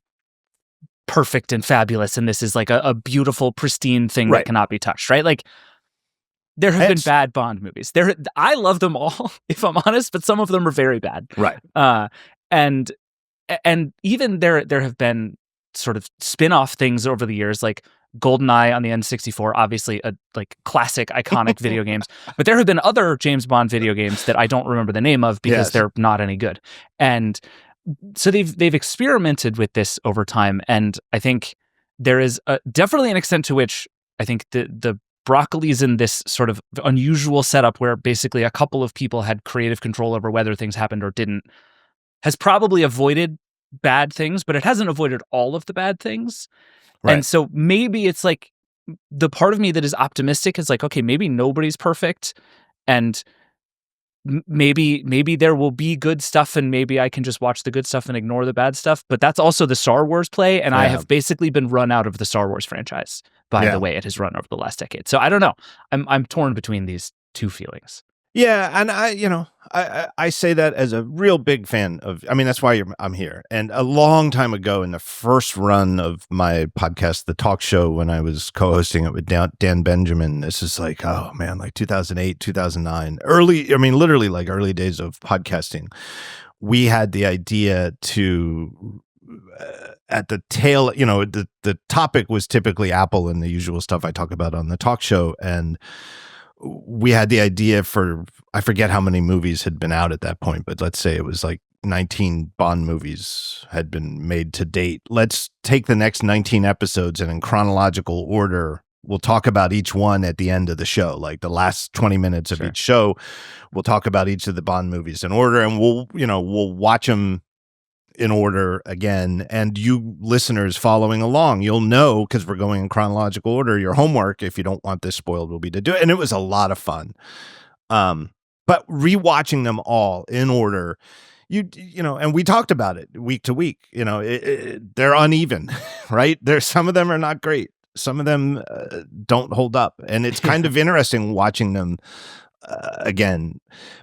perfect and fabulous, and this is like a beautiful, pristine thing that cannot be touched, right? Like, there have been bad Bond movies. I love them all, if I'm honest, but some of them are very bad. Right. And even there have been sort of spin-off things over the years, like GoldenEye on the N64, obviously a like classic, iconic video games. But there have been other James Bond video games that I don't remember the name of because they're not any good. And so they've experimented with this over time, and I think there is definitely an extent to which I think the Broccoli's in this sort of unusual setup where basically a couple of people had creative control over whether things happened or didn't, has probably avoided bad things, but it hasn't avoided all of the bad things. Right. And so maybe it's like the part of me that is optimistic is like, okay, maybe nobody's perfect, and maybe there will be good stuff, and maybe I can just watch the good stuff and ignore the bad stuff. But that's also the Star Wars play, and I have basically been run out of the Star Wars franchise by the way it has run over the last decade. So I don't know. I'm torn between these two feelings. Yeah, and I say that as a real big fan of. I mean, that's why I'm here. And a long time ago, in the first run of my podcast, The Talk Show, when I was co-hosting it with Dan Benjamin, this is like, oh man, like 2008, 2009, literally like early days of podcasting. We had the idea to. At the tail, the topic was typically Apple and the usual stuff I talk about on The Talk Show, and we had the idea for, I forget how many movies had been out at that point, but let's say it was like 19 Bond movies had been made to date. Let's take the next 19 episodes and in chronological order, we'll talk about each one at the end of the show. Like the last 20 minutes of each show, we'll talk about each of the Bond movies in order, and we'll watch them in order again. And you listeners following along, you'll know, because we're going in chronological order, your homework, if you don't want this spoiled, will be to do it. And it was a lot of fun. But rewatching them all in order, you know, and we talked about it week to week, you know, they're uneven, right? There's some of them are not great. Some of them don't hold up. And it's kind of interesting watching them again.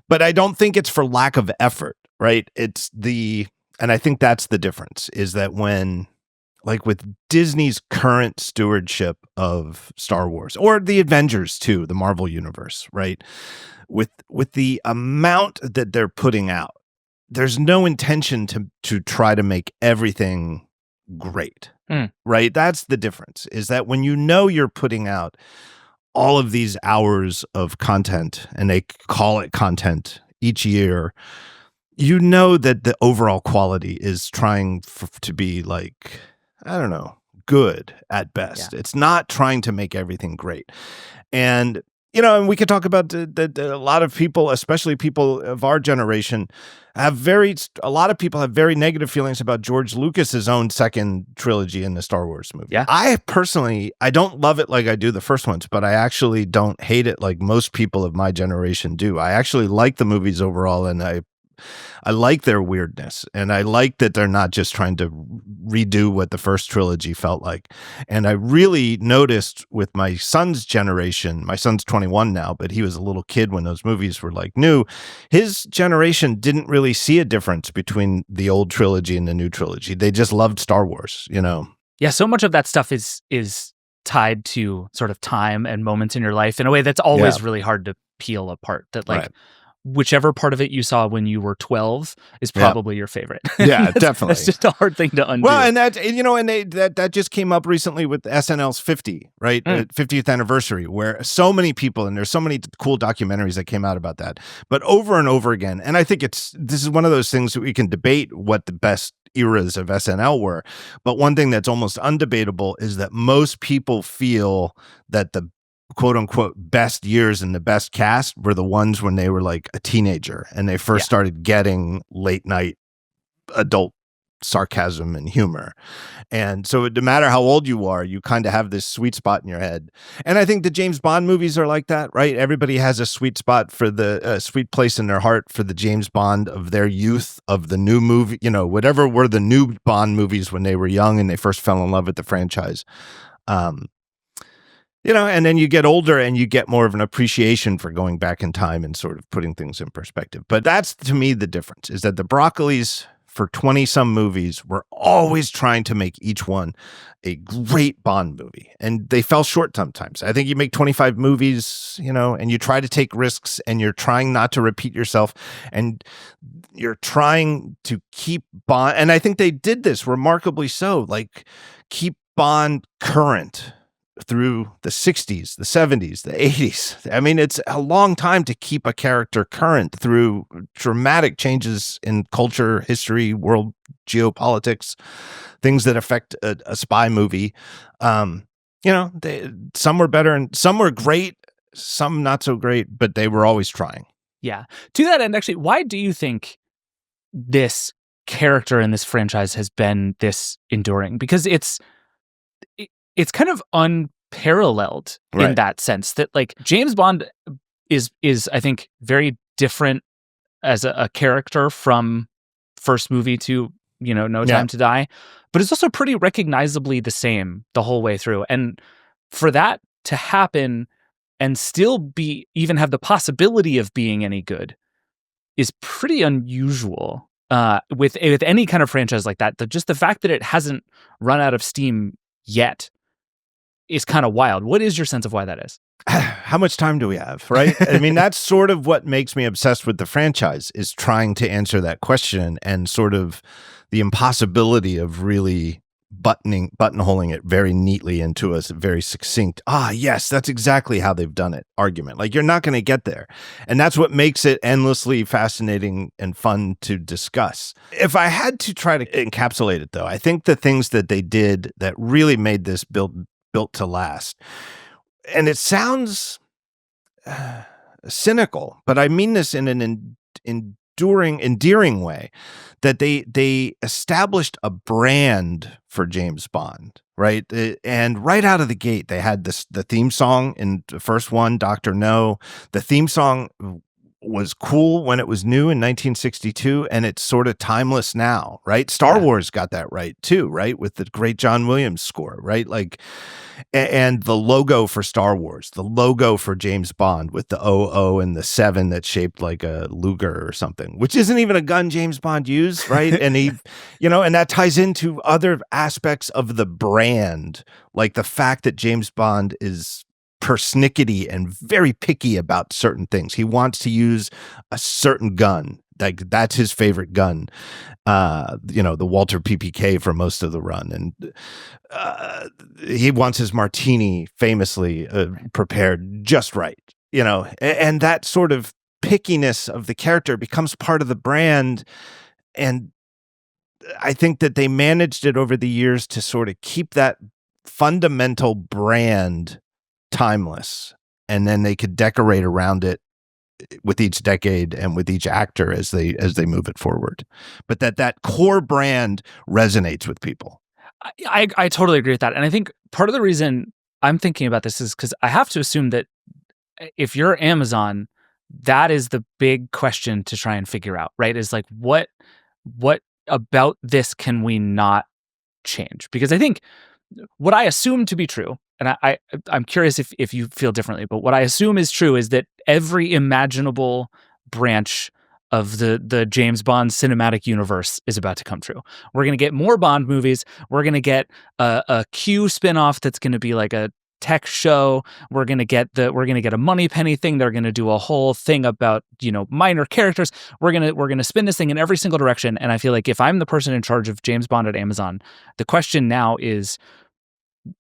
But I don't think it's for lack of effort, right? And I think that's the difference, is that when, like with Disney's current stewardship of Star Wars, or the Avengers too, the Marvel universe, right? With the amount that they're putting out, there's no intention to try to make everything great, right? That's the difference, is that when you know you're putting out all of these hours of content, and they call it content each year, you know that the overall quality is trying to be like, I don't know, good at best. Yeah. It's not trying to make everything great. And, you know, and we could talk about that a lot of people, especially people of our generation, a lot of people have very negative feelings about George Lucas's own second trilogy in the Star Wars movie. Yeah. I personally, I don't love it like I do the first ones, but I actually don't hate it like most people of my generation do. I actually like the movies overall, and I like their weirdness, and I like that they're not just trying to redo what the first trilogy felt like. And I really noticed with my son's generation, my son's 21 now, but he was a little kid when those movies were like new. His generation didn't really see a difference between the old trilogy and the new trilogy. They just loved Star Wars, you know? Yeah, so much of that stuff is tied to sort of time and moments in your life in a way that's always really hard to peel apart. That like, whichever part of it you saw when you were 12 is probably your favorite. Yeah, definitely. It's just a hard thing to undo. Well, and that just came up recently with SNL's 50, right? 50th anniversary, where so many people, and there's so many cool documentaries that came out about that, but over and over again. And I think this is one of those things that we can debate what the best eras of SNL were. But one thing that's almost undebatable is that most people feel that the quote unquote best years and the best cast were the ones when they were like a teenager and they first started getting late night adult sarcasm and humor. And so no matter how old you are, you kind of have this sweet spot in your head. And I think the James Bond movies are like that, right? Everybody has a sweet spot for the sweet place in their heart for the James Bond of their youth, of the new movie, you know, whatever were the new Bond movies when they were young and they first fell in love with the franchise. You know, and then you get older and you get more of an appreciation for going back in time and sort of putting things in perspective. But that's, to me, the difference, is that the Broccolis, for 20-some movies, were always trying to make each one a great Bond movie. And they fell short sometimes. I think you make 25 movies, you know, and you try to take risks, and you're trying not to repeat yourself, and you're trying to keep Bond. And I think they did this remarkably so, like keep Bond current through the 60s, the 70s, the 80s. I mean, it's a long time to keep a character current through dramatic changes in culture, history, world geopolitics, things that affect a spy movie. You know, some were better and some were great, some not so great, but they were always trying. Yeah. To that end, actually, why do you think this character in this franchise has been this enduring? Because it's kind of unparalleled in that sense, that like James Bond is I think very different as a character from first movie to, you know, No Time to Die, but it's also pretty recognizably the same the whole way through. And for that to happen and still even have the possibility of being any good is pretty unusual with any kind of franchise like that. Just the fact that it hasn't run out of steam yet is kind of wild. What is your sense of why that is? How much time do we have, right? I mean, that's sort of what makes me obsessed with the franchise, is trying to answer that question, and sort of the impossibility of really buttonholing it very neatly into a very succinct, yes, that's exactly how they've done it argument. Like, you're not going to get there. And that's what makes it endlessly fascinating and fun to discuss. If I had to try to encapsulate it, though, I think the things that they did that really made this built to last, and it sounds cynical, but I mean this in an endearing way, that they established a brand for James Bond, right? And right out of the gate, they had the theme song in the first one, Dr. No. The theme song was cool when it was new in 1962, and it's sort of timeless now, right? Star Wars got that right too, right? With the great John Williams score, right? Like, and the logo for Star Wars, the logo for James Bond with the 00 and the 7 that's shaped like a Luger or something, which isn't even a gun James Bond used, right? And he, and that ties into other aspects of the brand, like the fact that James Bond is persnickety and very picky about certain things. He wants to use a certain gun. Like, that's his favorite gun. The Walter PPK for most of the run. And he wants his martini famously prepared just right, and that sort of pickiness of the character becomes part of the brand. And I think that they managed it over the years to sort of keep that fundamental brand timeless, and then they could decorate around it with each decade and with each actor as they move it forward, but that core brand resonates with people. I totally agree with that, and I think part of the reason I'm thinking about this is because I have to assume that if you're Amazon, that is the big question to try and figure out, right? Is like, what about this can we not change? Because I think what I assume to be true, and I'm curious if you feel differently, but what I assume is true is that every imaginable branch of the James Bond cinematic universe is about to come true. We're going to get more Bond movies. We're going to get a Q spinoff that's going to be like a tech show. We're going to get a Moneypenny thing. They're going to do a whole thing about, minor characters. We're going to spin this thing in every single direction. And I feel like if I'm the person in charge of James Bond at Amazon, the question now is,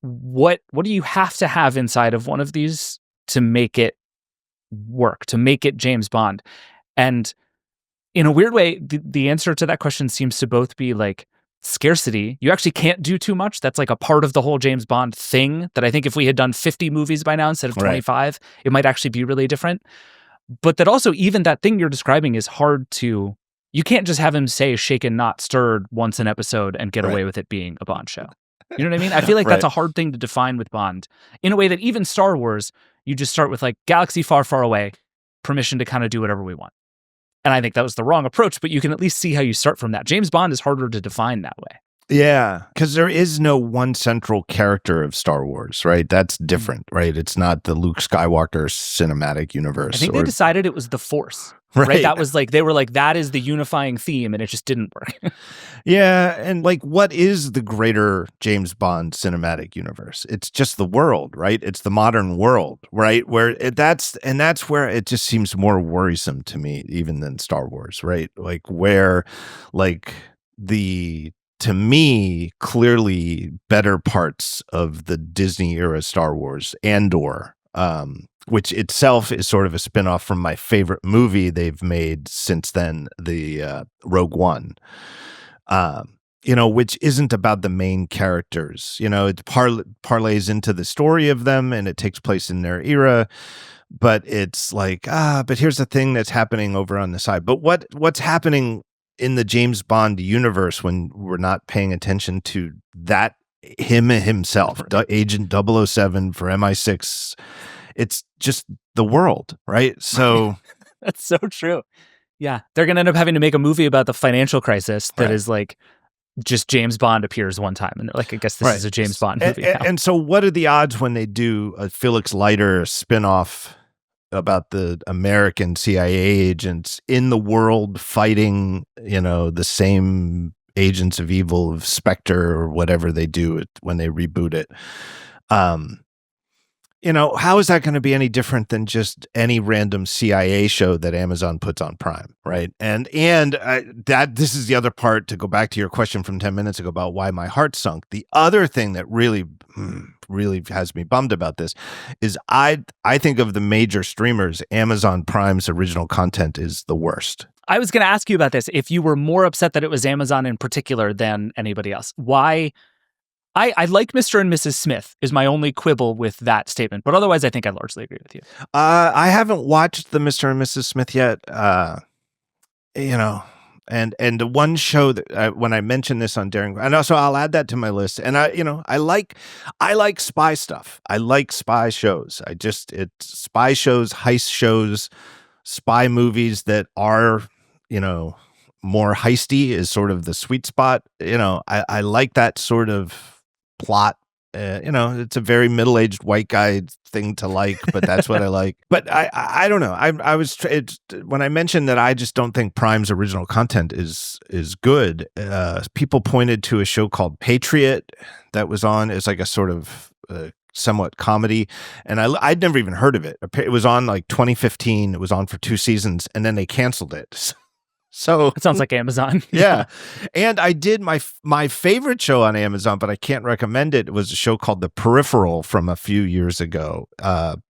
what do you have to have inside of one of these to make it work, to make it James Bond? And in a weird way, the answer to that question seems to both be like scarcity. You actually can't do too much. That's like a part of the whole James Bond thing that I think if we had done 50 movies by now instead of 25, it might actually be really different. But that also, even that thing you're describing is hard to, you can't just have him say shaken, not stirred once an episode and get away with it being a Bond show. You know what I mean? I feel like that's a hard thing to define with Bond in a way that even Star Wars, you just start with like galaxy far, far away, permission to kind of do whatever we want. And I think that was the wrong approach, but you can at least see how you start from that. James Bond is harder to define that way. Yeah, because there is no one central character of Star Wars, right? That's different, right? It's not the Luke Skywalker cinematic universe. I think they decided it was the Force, right? That was like, they were like, that is the unifying theme, and it just didn't work. Yeah, and like, what is the greater James Bond cinematic universe? It's just the world, right? It's the modern world, right? That's where it just seems more worrisome to me, even than Star Wars, right? Like, where, like, to me, clearly better parts of the Disney era Star Wars, Andor, which itself is sort of a spinoff from my favorite movie they've made since then, the Rogue One, which isn't about the main characters. It parlays into the story of them, and it takes place in their era. But it's like, but here's the thing that's happening over on the side. But what's happening in the James Bond universe when we're not paying attention to that, him himself, Agent 007 for MI6? It's just the world, right? So that's so true. Yeah, they're going to end up having to make a movie about the financial crisis that is like just James Bond appears one time, and they're like, I guess this is a James Bond movie now. And so what are the odds when they do a Felix Leiter spinoff about the American CIA agents in the world fighting, the same agents of evil of Spectre or whatever they do when they reboot it? how is that going to be any different than just any random CIA show that Amazon puts on Prime, right? And that this is the other part, to go back to your question from 10 minutes ago about why my heart sunk. The other thing that really has me bummed about this is I think of the major streamers, Amazon Prime's original content is the worst. I was going to ask you about this. If you were more upset that it was Amazon in particular than anybody else, why? I like Mr. and Mrs. Smith is my only quibble with that statement. But otherwise, I think I largely agree with you. I haven't watched the Mr. and Mrs. Smith yet. And the one show that when I mentioned this on Daring, and also I'll add that to my list. And I like spy stuff. I like spy shows. It's spy shows, heist shows, spy movies that are, more heisty is sort of the sweet spot. I like that sort of plot. It's a very middle-aged white guy thing to like, but that's what I like. But I don't know. When I mentioned that I just don't think Prime's original content is good. People pointed to a show called Patriot that was on. It's like a sort of somewhat comedy, and I'd never even heard of it. It was on like 2015. It was on for 2 seasons, and then they canceled it. So it sounds like Amazon. Yeah. And I did my favorite show on Amazon, but I can't recommend it. It was a show called The Peripheral from a few years ago,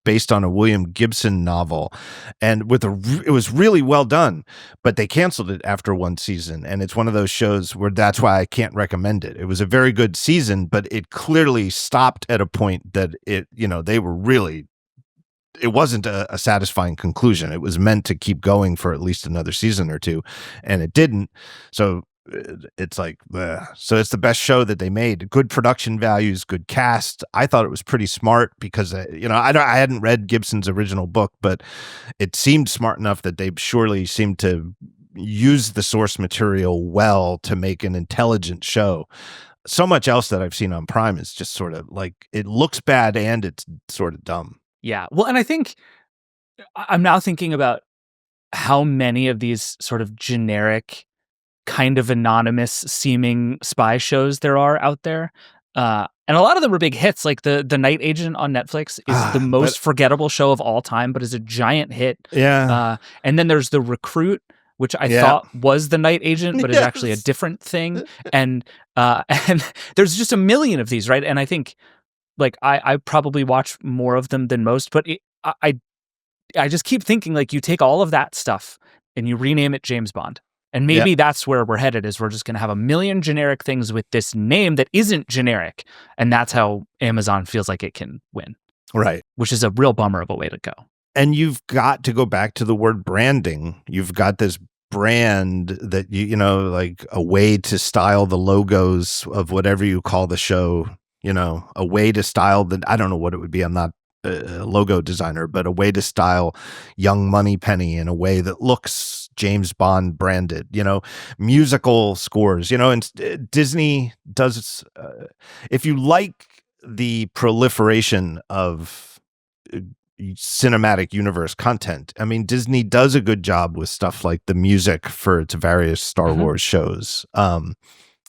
based on a William Gibson novel. And it was really well done, but they canceled it after 1 season. And it's one of those shows where that's why I can't recommend it. It was a very good season, but it clearly stopped at a point that they were really, it wasn't a satisfying conclusion. It was meant to keep going for at least another season or 2, and it didn't. So it's like, so it's the best show that they made. Good production values, good cast. I thought it was pretty smart because, I hadn't read Gibson's original book, but it seemed smart enough that they surely seemed to use the source material well to make an intelligent show. So much else that I've seen on Prime is just sort of like, it looks bad and it's sort of dumb. Yeah. Well, and I think I'm now thinking about how many of these sort of generic, kind of anonymous seeming spy shows there are out there. And a lot of them are big hits. Like the Night Agent on Netflix is the most forgettable show of all time, but is a giant hit. Yeah. And then there's The Recruit, which I thought was The Night Agent, but is actually a different thing. And there's just a million of these, right? And I think, like, I probably watch more of them than most, but I just keep thinking, like, you take all of that stuff and you rename it James Bond. And maybe that's where we're headed, is we're just going to have a million generic things with this name that isn't generic. And that's how Amazon feels like it can win. Right. Which is a real bummer of a way to go. And you've got to go back to the word branding. You've got this brand that, like a way to style the logos of whatever you call the show. A way to style I don't know what it would be. I'm not a logo designer, but a way to style Young Moneypenny in a way that looks James Bond branded, musical scores, and Disney does, if you like the proliferation of cinematic universe content, I mean, Disney does a good job with stuff like the music for its various Star Wars shows. And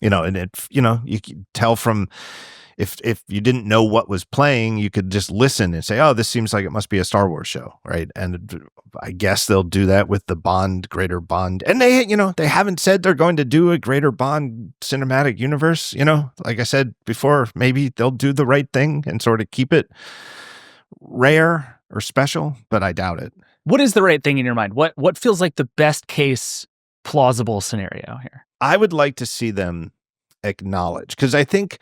you can tell from, if you didn't know what was playing, you could just listen and say, oh, this seems like it must be a Star Wars show, right? And I guess they'll do that with the Greater Bond. And they haven't said they're going to do a Greater Bond cinematic universe. Like I said before, maybe they'll do the right thing and sort of keep it rare or special, but I doubt it. What is the right thing in your mind? What feels like the best case plausible scenario here? I would like to see them acknowledge, because I think,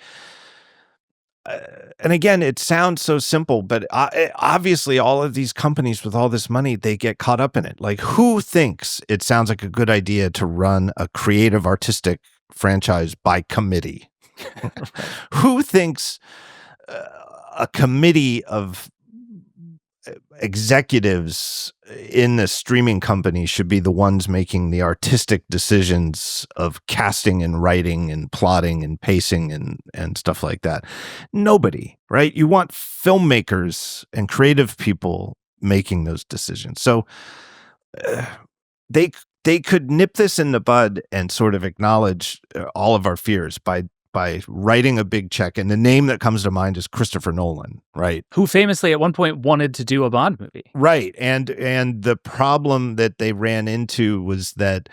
and again, it sounds so simple, but obviously all of these companies with all this money, they get caught up in it. Like, who thinks it sounds like a good idea to run a creative artistic franchise by committee? Who thinks a committee of executives in the streaming company should be the ones making the artistic decisions of casting and writing and plotting and pacing and stuff like that? Nobody, right? You want filmmakers and creative people making those decisions. So they could nip this in the bud and sort of acknowledge all of our fears by by writing a big check. And the name that comes to mind is Christopher Nolan, right? Who famously at one point wanted to do a Bond movie. Right. And the problem that they ran into was that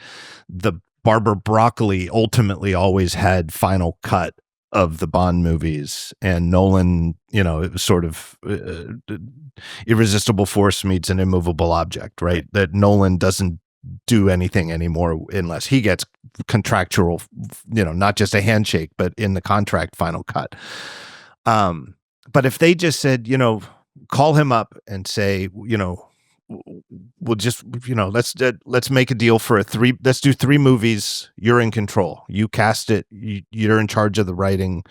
the Barbara Broccoli ultimately always had final cut of the Bond movies, and Nolan, it was sort of irresistible force meets an immovable object, right? That Nolan doesn't do anything anymore unless he gets contractual, not just a handshake, but in the contract final cut. But if they just said, call him up and say, we'll just, let's make a deal for let's do 3 movies. You're in control. You cast it. You're in charge of the writing.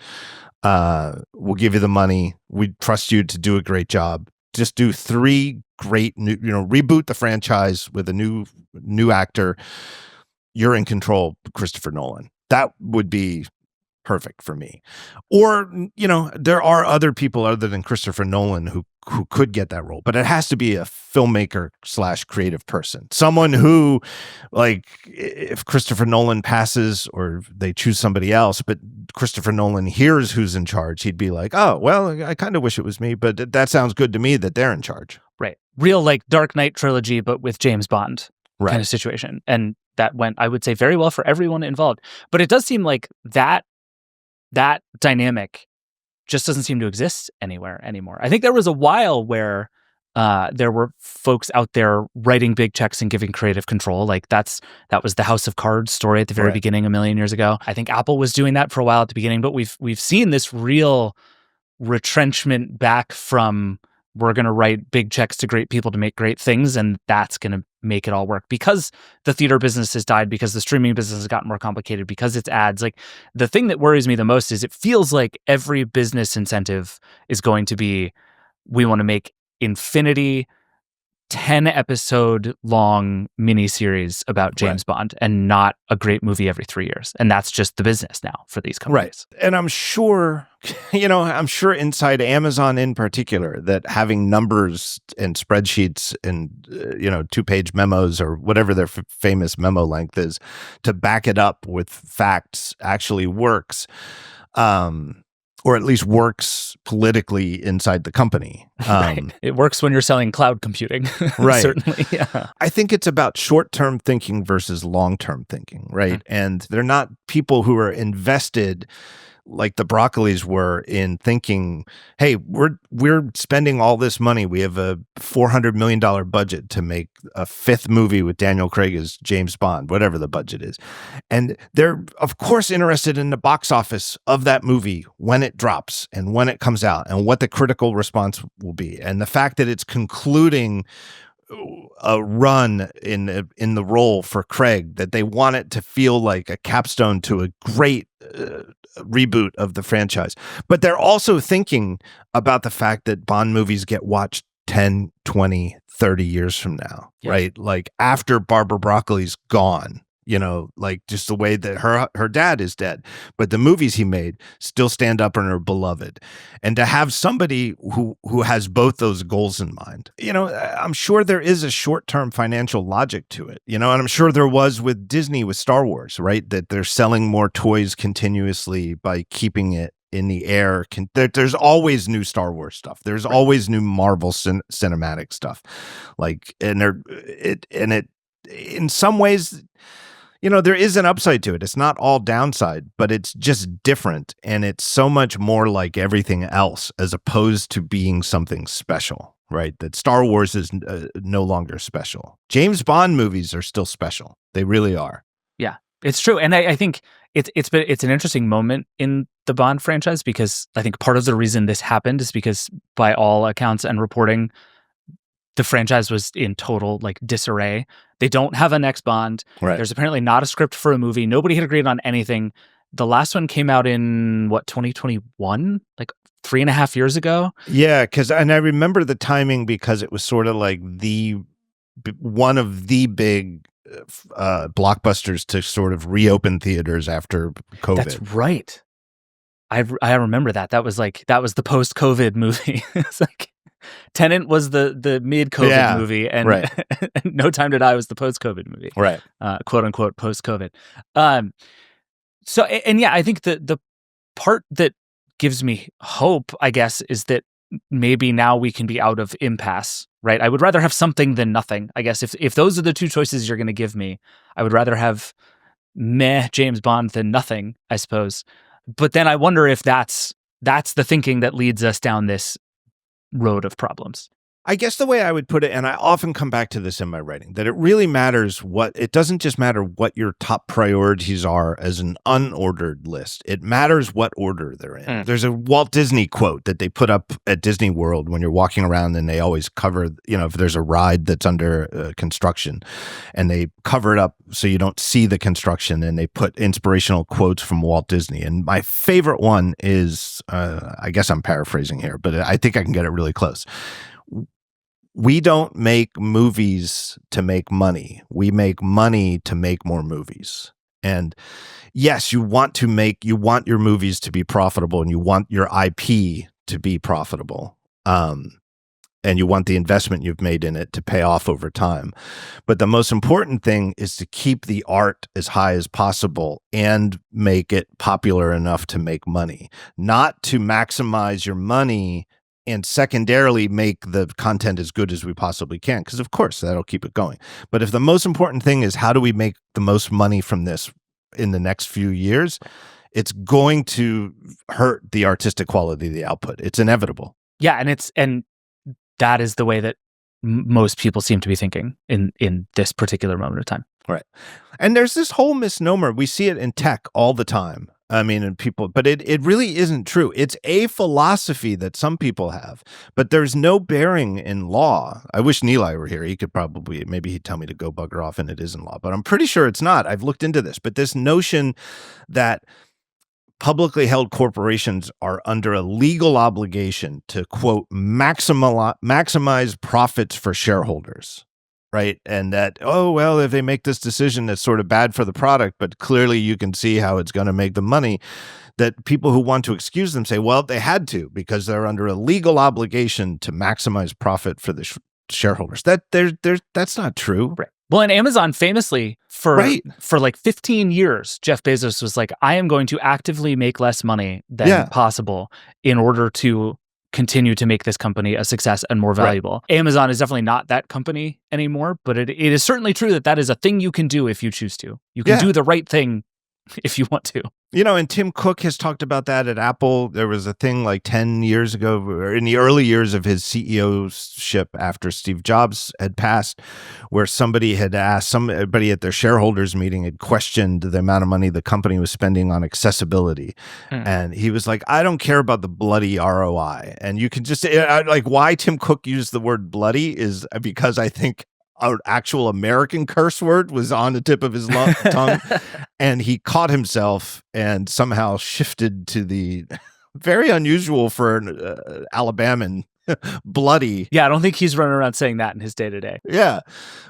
We'll give you the money. We trust you to do a great job. Just do 3 great new, reboot the franchise with a new actor. You're in control, Christopher Nolan. That would be perfect for me. Or, there are other people other than Christopher Nolan who could get that role, but it has to be a filmmaker / creative person. Someone who, like, if Christopher Nolan passes or they choose somebody else, but Christopher Nolan hears who's in charge, he'd be like, oh, well, I kind of wish it was me, but that sounds good to me that they're in charge. Right. Real, like, Dark Knight trilogy, but with James Bond Right. kind of situation. And that went, I would say, very well for everyone involved. But it does seem like that dynamic just doesn't seem to exist anywhere anymore. I think there was a while where there were folks out there writing big checks and giving creative control. Like that was the House of Cards story at the very beginning a million years ago. I think Apple was doing that for a while at the beginning, but we've seen this real retrenchment back from, we're going to write big checks to great people to make great things, and that's going to make it all work because the theater business has died, because the streaming business has gotten more complicated, because it's ads. Like, the thing that worries me the most is it feels like every business incentive is going to be, we want to make infinity 10-episode long miniseries about James Bond and not a great movie every 3 years. And that's just the business now for these companies. Right. And I'm sure, inside Amazon in particular, that having numbers and spreadsheets and, 2-page memos or whatever their famous memo length is to back it up with facts actually works. Or at least works politically inside the company. Right. It works when you're selling cloud computing. Right. Certainly, yeah. I think it's about short-term thinking versus long-term thinking, right? Mm-hmm. And they're not people who are invested like the Broccolis were in thinking, hey, we're spending all this money. We have a $400 million budget to make a 5th movie with Daniel Craig as James Bond, whatever the budget is. And they're, of course, interested in the box office of that movie when it drops and when it comes out and what the critical response will be. And the fact that it's concluding a run in the role for Craig, that they want it to feel like a capstone to a great reboot of the franchise. But they're also thinking about the fact that Bond movies get watched 10, 20, 30 years from now, right? Like after Barbara Broccoli's gone, like just the way that her dad is dead, but the movies he made still stand up and are beloved. And to have somebody who has both those goals in mind, I'm sure there is a short-term financial logic to it, and I'm sure there was with Disney with Star Wars, right? That they're selling more toys continuously by keeping it in the air. There's always new Star Wars stuff. There's always new Marvel cinematic stuff. Like, and in some ways, there is an upside to it. It's not all downside, but it's just different. And it's so much more like everything else as opposed to being something special, right? That Star Wars is no longer special. James Bond movies are still special. They really are. Yeah, it's true. And I think it's an interesting moment in the Bond franchise, because I think part of the reason this happened is because by all accounts and reporting, the franchise was in total disarray. They don't have a next Bond. Right. There's apparently not a script for a movie. Nobody had agreed on anything. The last one came out in 2021, 3.5 years ago. Yeah, and I remember the timing because it was sort of like one of the big blockbusters to sort of reopen theaters after COVID. That's right. I remember that. That was the post-COVID movie. It's Tenet was the mid-COVID movie, and, and No Time to Die was the post-COVID movie, right? Quote unquote post-COVID. So, and yeah, I think the part that gives me hope, I guess, is that maybe now we can be out of impasse, right? I would rather have something than nothing. I guess if those are the two choices you're going to give me, I would rather have meh James Bond than nothing, I suppose. But then I wonder if that's the thinking that leads us down this road of problems. I guess the way I would put it, and I often come back to this in my writing, that it really matters it doesn't just matter what your top priorities are as an unordered list. It matters what order they're in. There's a Walt Disney quote that they put up at Disney World when you're walking around, and they always cover, if there's a ride that's under construction, and they cover it up so you don't see the construction, and they put inspirational quotes from Walt Disney. And my favorite one is, I guess I'm paraphrasing here, but I think I can get it really close. We don't make movies to make money. We make money to make more movies. And yes, you want your movies to be profitable, and you want your IP to be profitable. And you want the investment you've made in it to pay off over time. But the most important thing is to keep the art as high as possible and make it popular enough to make money, not to maximize your money and secondarily make the content as good as we possibly can, because of course that'll keep it going. But if the most important thing is how do we make the most money from this in the next few years, it's going to hurt the artistic quality of the output. It's inevitable. Yeah, and that is the way that most people seem to be thinking in this particular moment of time. Right. And there's this whole misnomer. We see it in tech all the time. I mean, and people, but it really isn't true. It's a philosophy that some people have, but there's no bearing in law. I wish Nilay were here. He could maybe he'd tell me to go bugger off, and it is in law, but I'm pretty sure it's not. I've looked into this, but this notion that publicly held corporations are under a legal obligation to, quote, maximize profits for shareholders. Right. And that, if they make this decision that's sort of bad for the product, but clearly you can see how it's going to make the money, that people who want to excuse them say, well, they had to because they're under a legal obligation to maximize profit for the shareholders. That's not true. Right. Well, and Amazon famously for like 15 years, Jeff Bezos was like, I am going to actively make less money than possible in order to continue to make this company a success and more valuable. Right. Amazon is definitely not that company anymore, but it is certainly true that is a thing you can do if you choose to. You can do the right thing if you want to. And Tim Cook has talked about that at Apple. There was a thing like 10 years ago, or in the early years of his CEO-ship after Steve Jobs had passed, where somebody had asked, somebody at their shareholders meeting had questioned the amount of money the company was spending on accessibility. And he was like, I don't care about the bloody ROI. And you can just, like, why Tim Cook used the word bloody is because I think an actual American curse word was on the tip of his tongue, and he caught himself and somehow shifted to the very unusual for an Alabaman bloody. Yeah, I don't think he's running around saying that in his day-to-day. Yeah,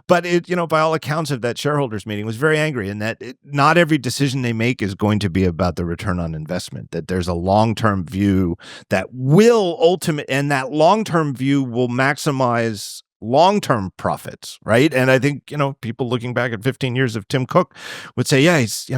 but it, by all accounts of that shareholders meeting, was very angry, and that not every decision they make is going to be about the return on investment. That there's a long-term view that will and that long-term view will maximize long-term profits, right? And I think, people looking back at 15 years of Tim Cook would say, yeah, he's,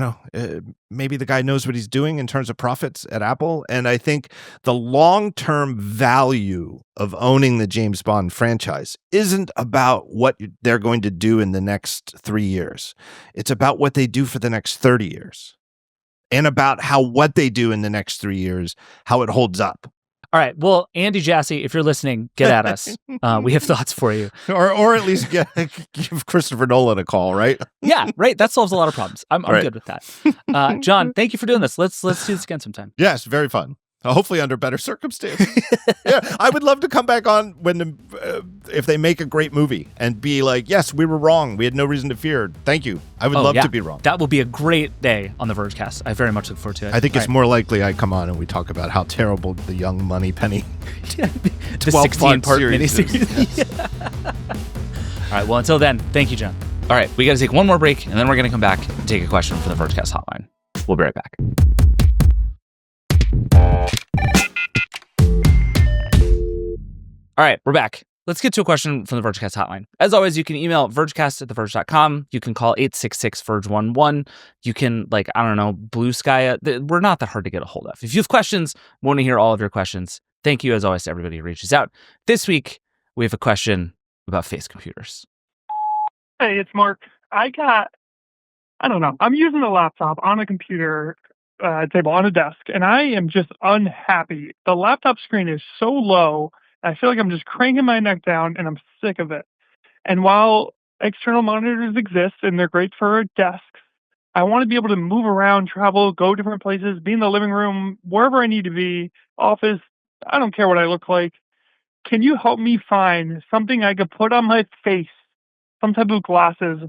maybe the guy knows what he's doing in terms of profits at Apple. And I think the long-term value of owning the James Bond franchise isn't about what they're going to do in the next 3 years. It's about what they do for the next 30 years and about what they do in the next 3 years, how it holds up. All right. Well, Andy Jassy, if you're listening, get at us. We have thoughts for you. Or at least give Christopher Nolan a call, right? Yeah, right. That solves a lot of problems. I'm good with that. John, thank you for doing this. Let's do this again sometime. Yes, very fun. Hopefully under better circumstances. Yeah, I would love to come back on if they make a great movie and be like, yes, we were wrong. We had no reason to fear. Thank you. I would love to be wrong. That will be a great day on the Vergecast. I very much look forward to it. I think it's more likely I come on and we talk about how terrible the Young Money Penny the 16-part miniseries. Yeah. All right. Well, until then, thank you, John. All right. We got to take one more break, and then we're going to come back and take a question from the Vergecast hotline. We'll be right back. All right, we're back. Let's get to a question from the Vergecast hotline. As always, you can email vergecast@theverge.com. You can call 866-VERGE11. You can, Blue Sky. We're not that hard to get a hold of. If you have questions, we want to hear all of your questions. Thank you, as always, to everybody who reaches out. This week, we have a question about face computers. Hey, it's Mark. I'm using a laptop on a computer table on a desk, and I am just unhappy. The laptop screen is so low, I feel like I'm just cranking my neck down, and I'm sick of it. And while external monitors exist, and they're great for desks, I want to be able to move around, travel, go different places, be in the living room, wherever I need to be, office. I don't care what I look like. Can you help me find something I could put on my face, some type of glasses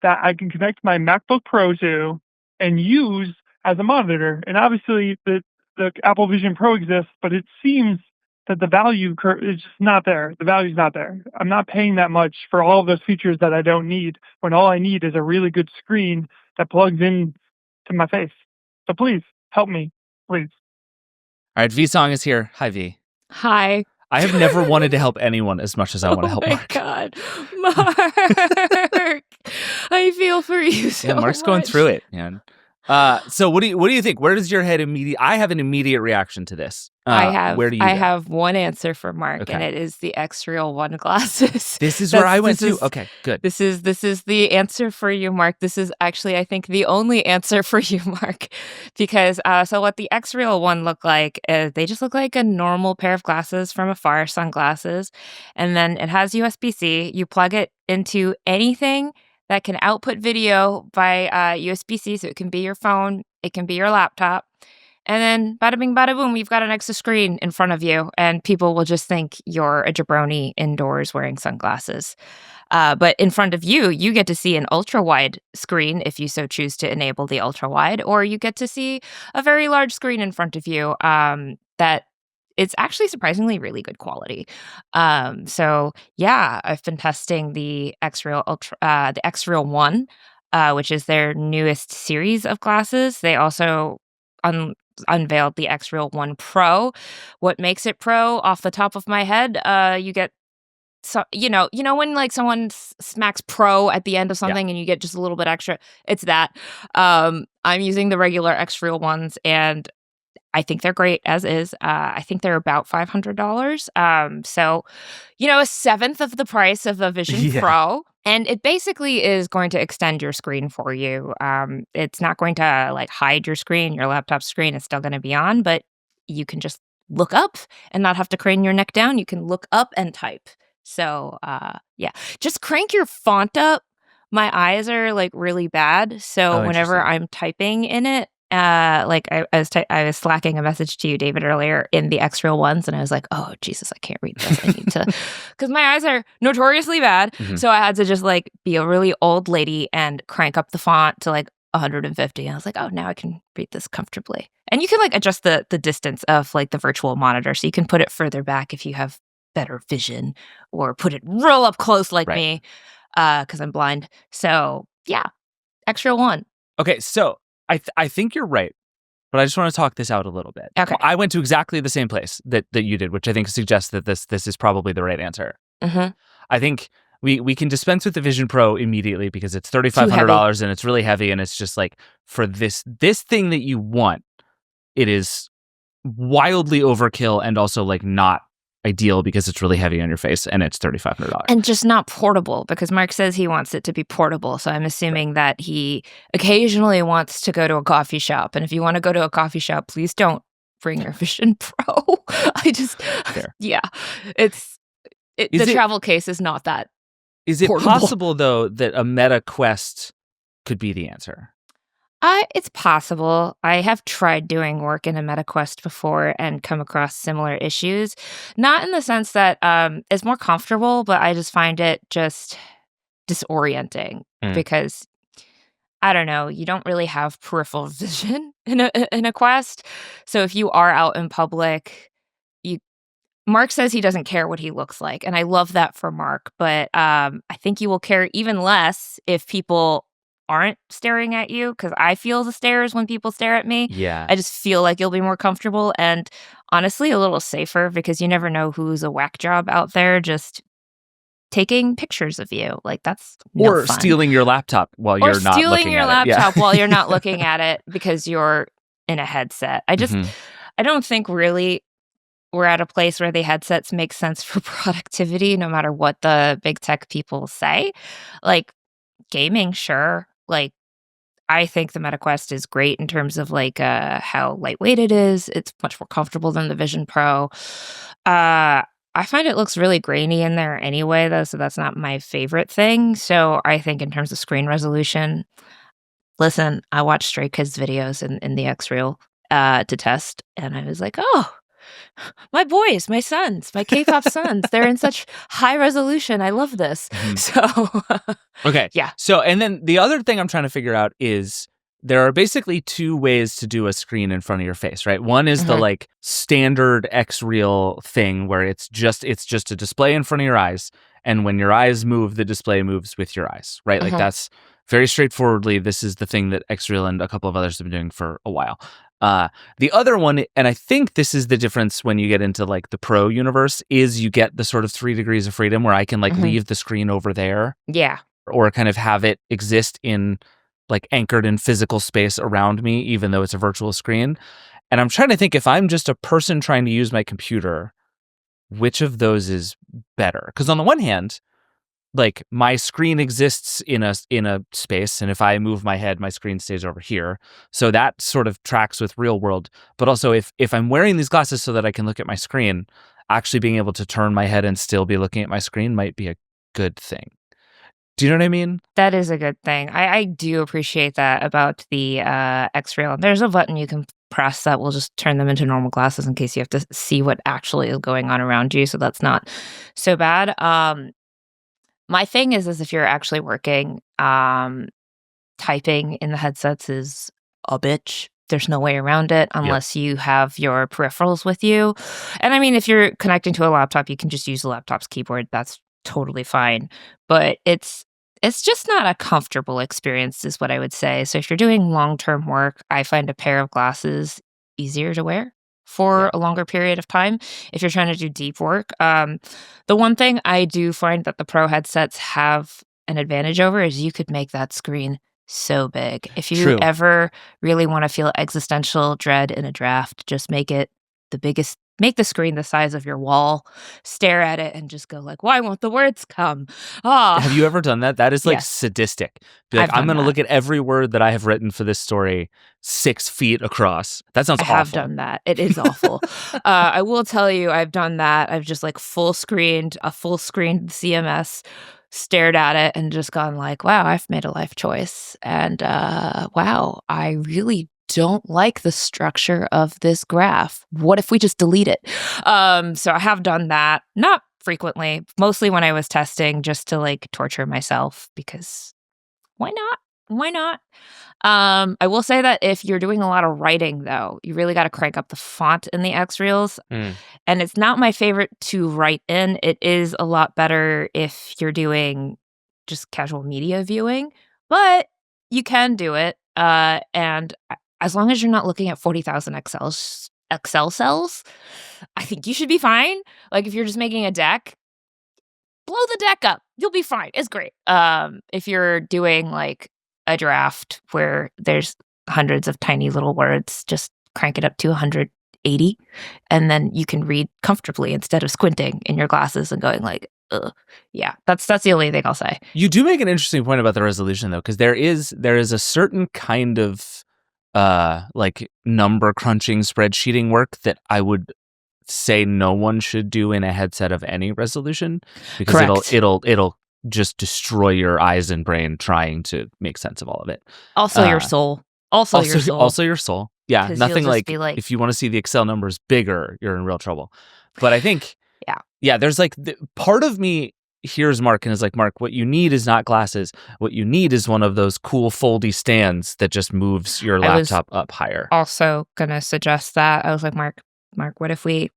that I can connect my MacBook Pro to and use as a monitor? And obviously, the Apple Vision Pro exists, but it seems that the value is just not there. The value's not there. I'm not paying that much for all of those features that I don't need, when all I need is a really good screen that plugs in to my face. So please, help me. Please. All right, V-Song is here. Hi, V. Hi. I have never wanted to help anyone as much as I want to help Mark. Oh my God, Mark! I feel for you so Yeah, Mark's much. going through it, man. So what do you think? Where does your head I have an immediate reaction to this. I have. Where do you I go? have one answer for Mark, Okay. and it is the X-Real 1 glasses. This is where I went to. Okay, good. This is the answer for you, Mark. This is actually, I think, the only answer for you, Mark, because so what the X-Real 1 look like is they just look like a normal pair of glasses from afar, sunglasses, and then it has USB-C. You plug it into anything that can output video by USB-C, so it can be your phone, it can be your laptop. And then bada bing, bada boom, you've got an extra screen in front of you, and people will just think you're a jabroni indoors wearing sunglasses. But in front of you, you get to see an ultra-wide screen if you so choose to enable the ultra-wide, or you get to see a very large screen in front of you that it's actually surprisingly really good quality. So yeah, I've been testing the X-Real the X-Real 1, which is their newest series of glasses. They also unveiled the X-Real 1 Pro. What makes it pro, off the top of my head, you get when like someone smacks pro at the end of something and you get just a little bit extra. It's that. I'm using the regular X-Real ones, and I think they're great as is. I think they're about $500. So, a seventh of the price of a Vision Pro. And it basically is going to extend your screen for you. It's not going to hide your screen, your laptop screen. It's still going to be on, but you can just look up and not have to crane your neck down. You can look up and type. So, just crank your font up. My eyes are really bad. So whenever I'm typing in it, I was slacking a message to you, David, earlier in the X-Real ones, and I was like, oh, Jesus, I can't read this. I need to, because my eyes are notoriously bad. Mm-hmm. So I had to just be a really old lady and crank up the font to 150. And I was like, oh, now I can read this comfortably. And you can adjust the distance of the virtual monitor. So you can put it further back if you have better vision, or put it real up close me, because I'm blind. So yeah, X-Real 1. Okay, so I think you're right, but I just want to talk this out a little bit. Okay. I went to exactly the same place that you did, which I think suggests that this is probably the right answer. Mm-hmm. I think we can dispense with the Vision Pro immediately because it's $3,500 and it's really heavy, and it's just for this thing that you want, it is wildly overkill and also not ideal because it's really heavy on your face and it's $3,500. And just not portable, because Mark says he wants it to be portable. So I'm assuming that he occasionally wants to go to a coffee shop. And if you want to go to a coffee shop, please don't bring your Vision Pro. The travel case is not that. Is it portable. Possible though that a Meta Quest could be the answer? It's possible. I have tried doing work in a Meta Quest before and come across similar issues. Not in the sense that it's more comfortable, but I just find it just disorienting because, I don't know, you don't really have peripheral vision in a Quest. So if you are out in public, Mark says he doesn't care what he looks like, and I love that for Mark. But I think you will care even less if people aren't staring at you, because I feel the stares when people stare at me. Yeah. I just feel like you'll be more comfortable. And honestly a little safer because you never know who's a whack job out there just taking pictures of you. Like, that's no Or fun. stealing your laptop while Or you're not stealing looking your at it. Yeah. laptop while you're not looking at it because you're in a headset. I don't think really we're at a place where the headsets make sense for productivity, no matter what the big tech people say. Like, gaming, sure. Like, I think the MetaQuest is great in terms of like how lightweight it is. It's much more comfortable than the Vision Pro. I find it looks really grainy in there anyway, though, so that's not my favorite thing. So I think in terms of screen resolution, listen, I watched Stray Kids videos in the X Reel to test, and I was like, oh, my boys, my sons, my K-pop sons, they're in such high resolution. I love this. So, Okay. yeah. So, and then the other thing I'm trying to figure out is there are basically two ways to do a screen in front of your face, right? One is the like standard X-Reel thing where it's just a display in front of your eyes, and when your eyes move, the display moves with your eyes, right? Like that's very straightforwardly, this is the thing that X-Reel and a couple of others have been doing for a while. The other one, and I think this is the difference when you get into like the pro universe, is you get the sort of 3 degrees of freedom where I can like leave the screen over there. Yeah. Or kind of have it exist in like anchored in physical space around me, even though it's a virtual screen. And I'm trying to think, if I'm just a person trying to use my computer, which of those is better? Because on the one hand, like my screen exists in a space, and if I move my head, my screen stays over here. So that sort of tracks with real world. But also if I'm wearing these glasses so that I can look at my screen, actually being able to turn my head and still be looking at my screen might be a good thing. Do you know what I mean? That is a good thing. I do appreciate that about the X-Reel. There's a button you can press that will just turn them into normal glasses in case you have to see what actually is going on around you. So that's not so bad. My thing is if you're actually working, typing in the headsets is a bitch. There's no way around it unless you have your peripherals with you. And I mean, if you're connecting to a laptop, you can just use the laptop's keyboard. That's totally fine. But it's just not a comfortable experience, is what I would say. So if you're doing long-term work, I find a pair of glasses easier to wear for a longer period of time if you're trying to do deep work. The one thing I do find that the pro headsets have an advantage over is you could make that screen so big. If you ever really want to feel existential dread in a draft, just make it the biggest. Make the screen the size of your wall, stare at it, and just go like, why won't the words come? Have you ever done that? That is like sadistic. Be like, I'm going to look at every word that I have written for this story 6 feet across. That sounds awful. I have done that. It is awful. I will tell you, I've done that. I've just like full screened CMS, stared at it, and just gone like, wow, I've made a life choice. And wow, I really don't like the structure of this graph. What if we just delete it? So I have done that, not frequently, mostly when I was testing, just to like torture myself, because why not? Why not? I will say that if you're doing a lot of writing, though, you really got to crank up the font in the X-Reels. And it's not my favorite to write in. It is a lot better if you're doing just casual media viewing, but you can do it. And as long as you're not looking at 40,000 Excel cells, I think you should be fine. Like if you're just making a deck, blow the deck up. You'll be fine. It's great. If you're doing like a draft where there's hundreds of tiny little words, just crank it up to 180, and then you can read comfortably instead of squinting in your glasses and going like, ugh. Yeah, that's the only thing I'll say. You do make an interesting point about the resolution, though, because there is a certain kind of like number crunching spreadsheeting work that I would say no one should do in a headset of any resolution, because it'll just destroy your eyes and brain trying to make sense of all of it. Also your soul. Also your soul. Yeah, nothing like if you want to see the Excel numbers bigger, you're in real trouble. But I think there's like part of me hears Mark and is like, Mark, what you need is not glasses. What you need is one of those cool foldy stands that just moves your laptop up higher. Also gonna suggest that. I was like, Mark, what if we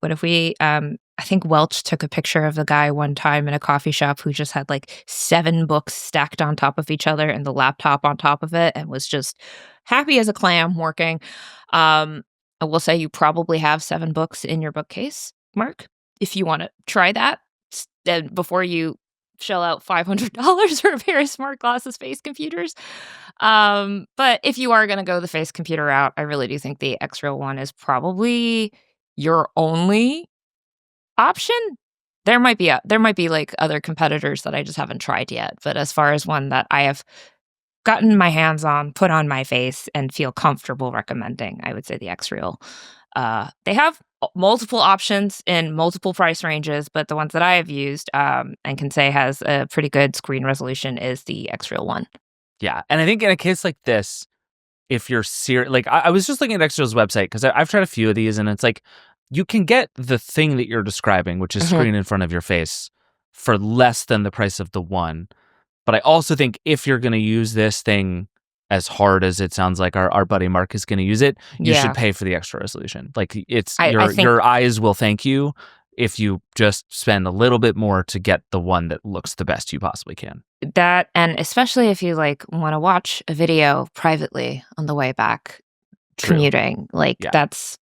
I think Welch took a picture of the guy one time in a coffee shop who just had like 7 books stacked on top of each other and the laptop on top of it and was just happy as a clam working. I will say you probably have 7 books in your bookcase, Mark, if you want to try that before you shell out $500 for a pair of smart glasses face computers. But if you are going to go the face computer route, I really do think the X-Real one is probably your only option. There might be like other competitors that I just haven't tried yet, but as far as one that I have gotten my hands on, put on my face, and feel comfortable recommending, I would say the X-Real. They have multiple options in multiple price ranges, but the ones that I have used and can say has a pretty good screen resolution is the X-Real one. Yeah, and I think in a case like this, if you're serious, like I was just looking at X-Real's website because I've tried a few of these, and it's like you can get the thing that you're describing, which is screen in front of your face, for less than the price of the one. But I also think if you're going to use this thing as hard as it sounds like our buddy Mark is going to use it, you should pay for the extra resolution. Like your eyes will thank you if you just spend a little bit more to get the one that looks the best you possibly can. That, and especially if you like want to watch a video privately on the way back commuting, that's,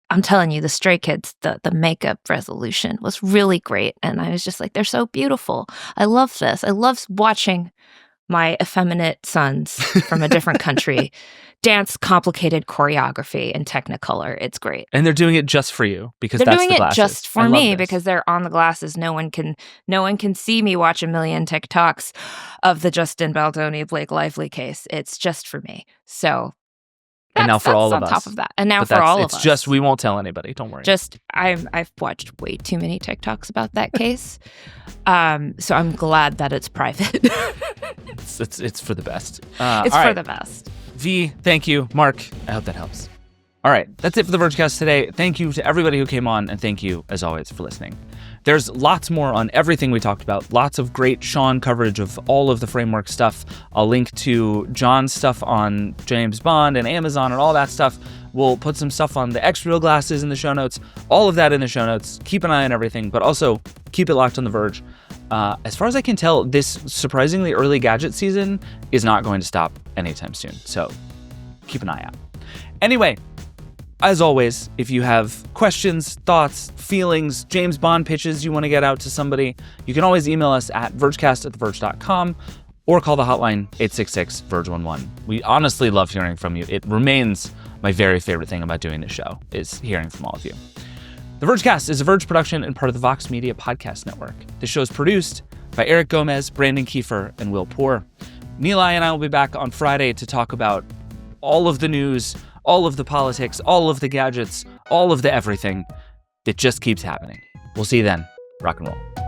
I'm telling you, the Stray Kids, the makeup resolution was really great. And I was just like, they're so beautiful. I love this. I love watching my effeminate sons from a different country dance complicated choreography in Technicolor. It's great. And they're doing it just for you because they're that's doing the it glasses. Just for me because they're on the glasses. No one can see me watch a million TikToks of the Justin Baldoni Blake Lively case. It's just for me. So and now for all of us. On top of that. And now for all of us. It's just, we won't tell anybody. Don't worry. Just, I've watched way too many TikToks about that case. So I'm glad that it's private. It's for the best. It's for the best. V, thank you. Mark, I hope that helps. All right, that's it for the Vergecast today. Thank you to everybody who came on, and thank you, as always, for listening. There's lots more on everything we talked about. Lots of great Sean coverage of all of the Framework stuff. I'll link to John's stuff on James Bond and Amazon and all that stuff. We'll put some stuff on the X-Real glasses in the show notes. All of that in the show notes. Keep an eye on everything, but also keep it locked on The Verge. As far as I can tell, this surprisingly early gadget season is not going to stop anytime soon. So keep an eye out. Anyway, as always, if you have questions, thoughts, feelings, James Bond pitches you want to get out to somebody, you can always email us at vergecast@theverge.com or call the hotline 866-VERGE11. We honestly love hearing from you. It remains my very favorite thing about doing this show is hearing from all of you. The Vergecast is a Verge production and part of the Vox Media Podcast Network. The show is produced by Eric Gomez, Brandon Kiefer, and Will Poor. Nilay and I will be back on Friday to talk about all of the news, all of the politics, all of the gadgets, all of the everything that just keeps happening. We'll see you then. Rock and roll.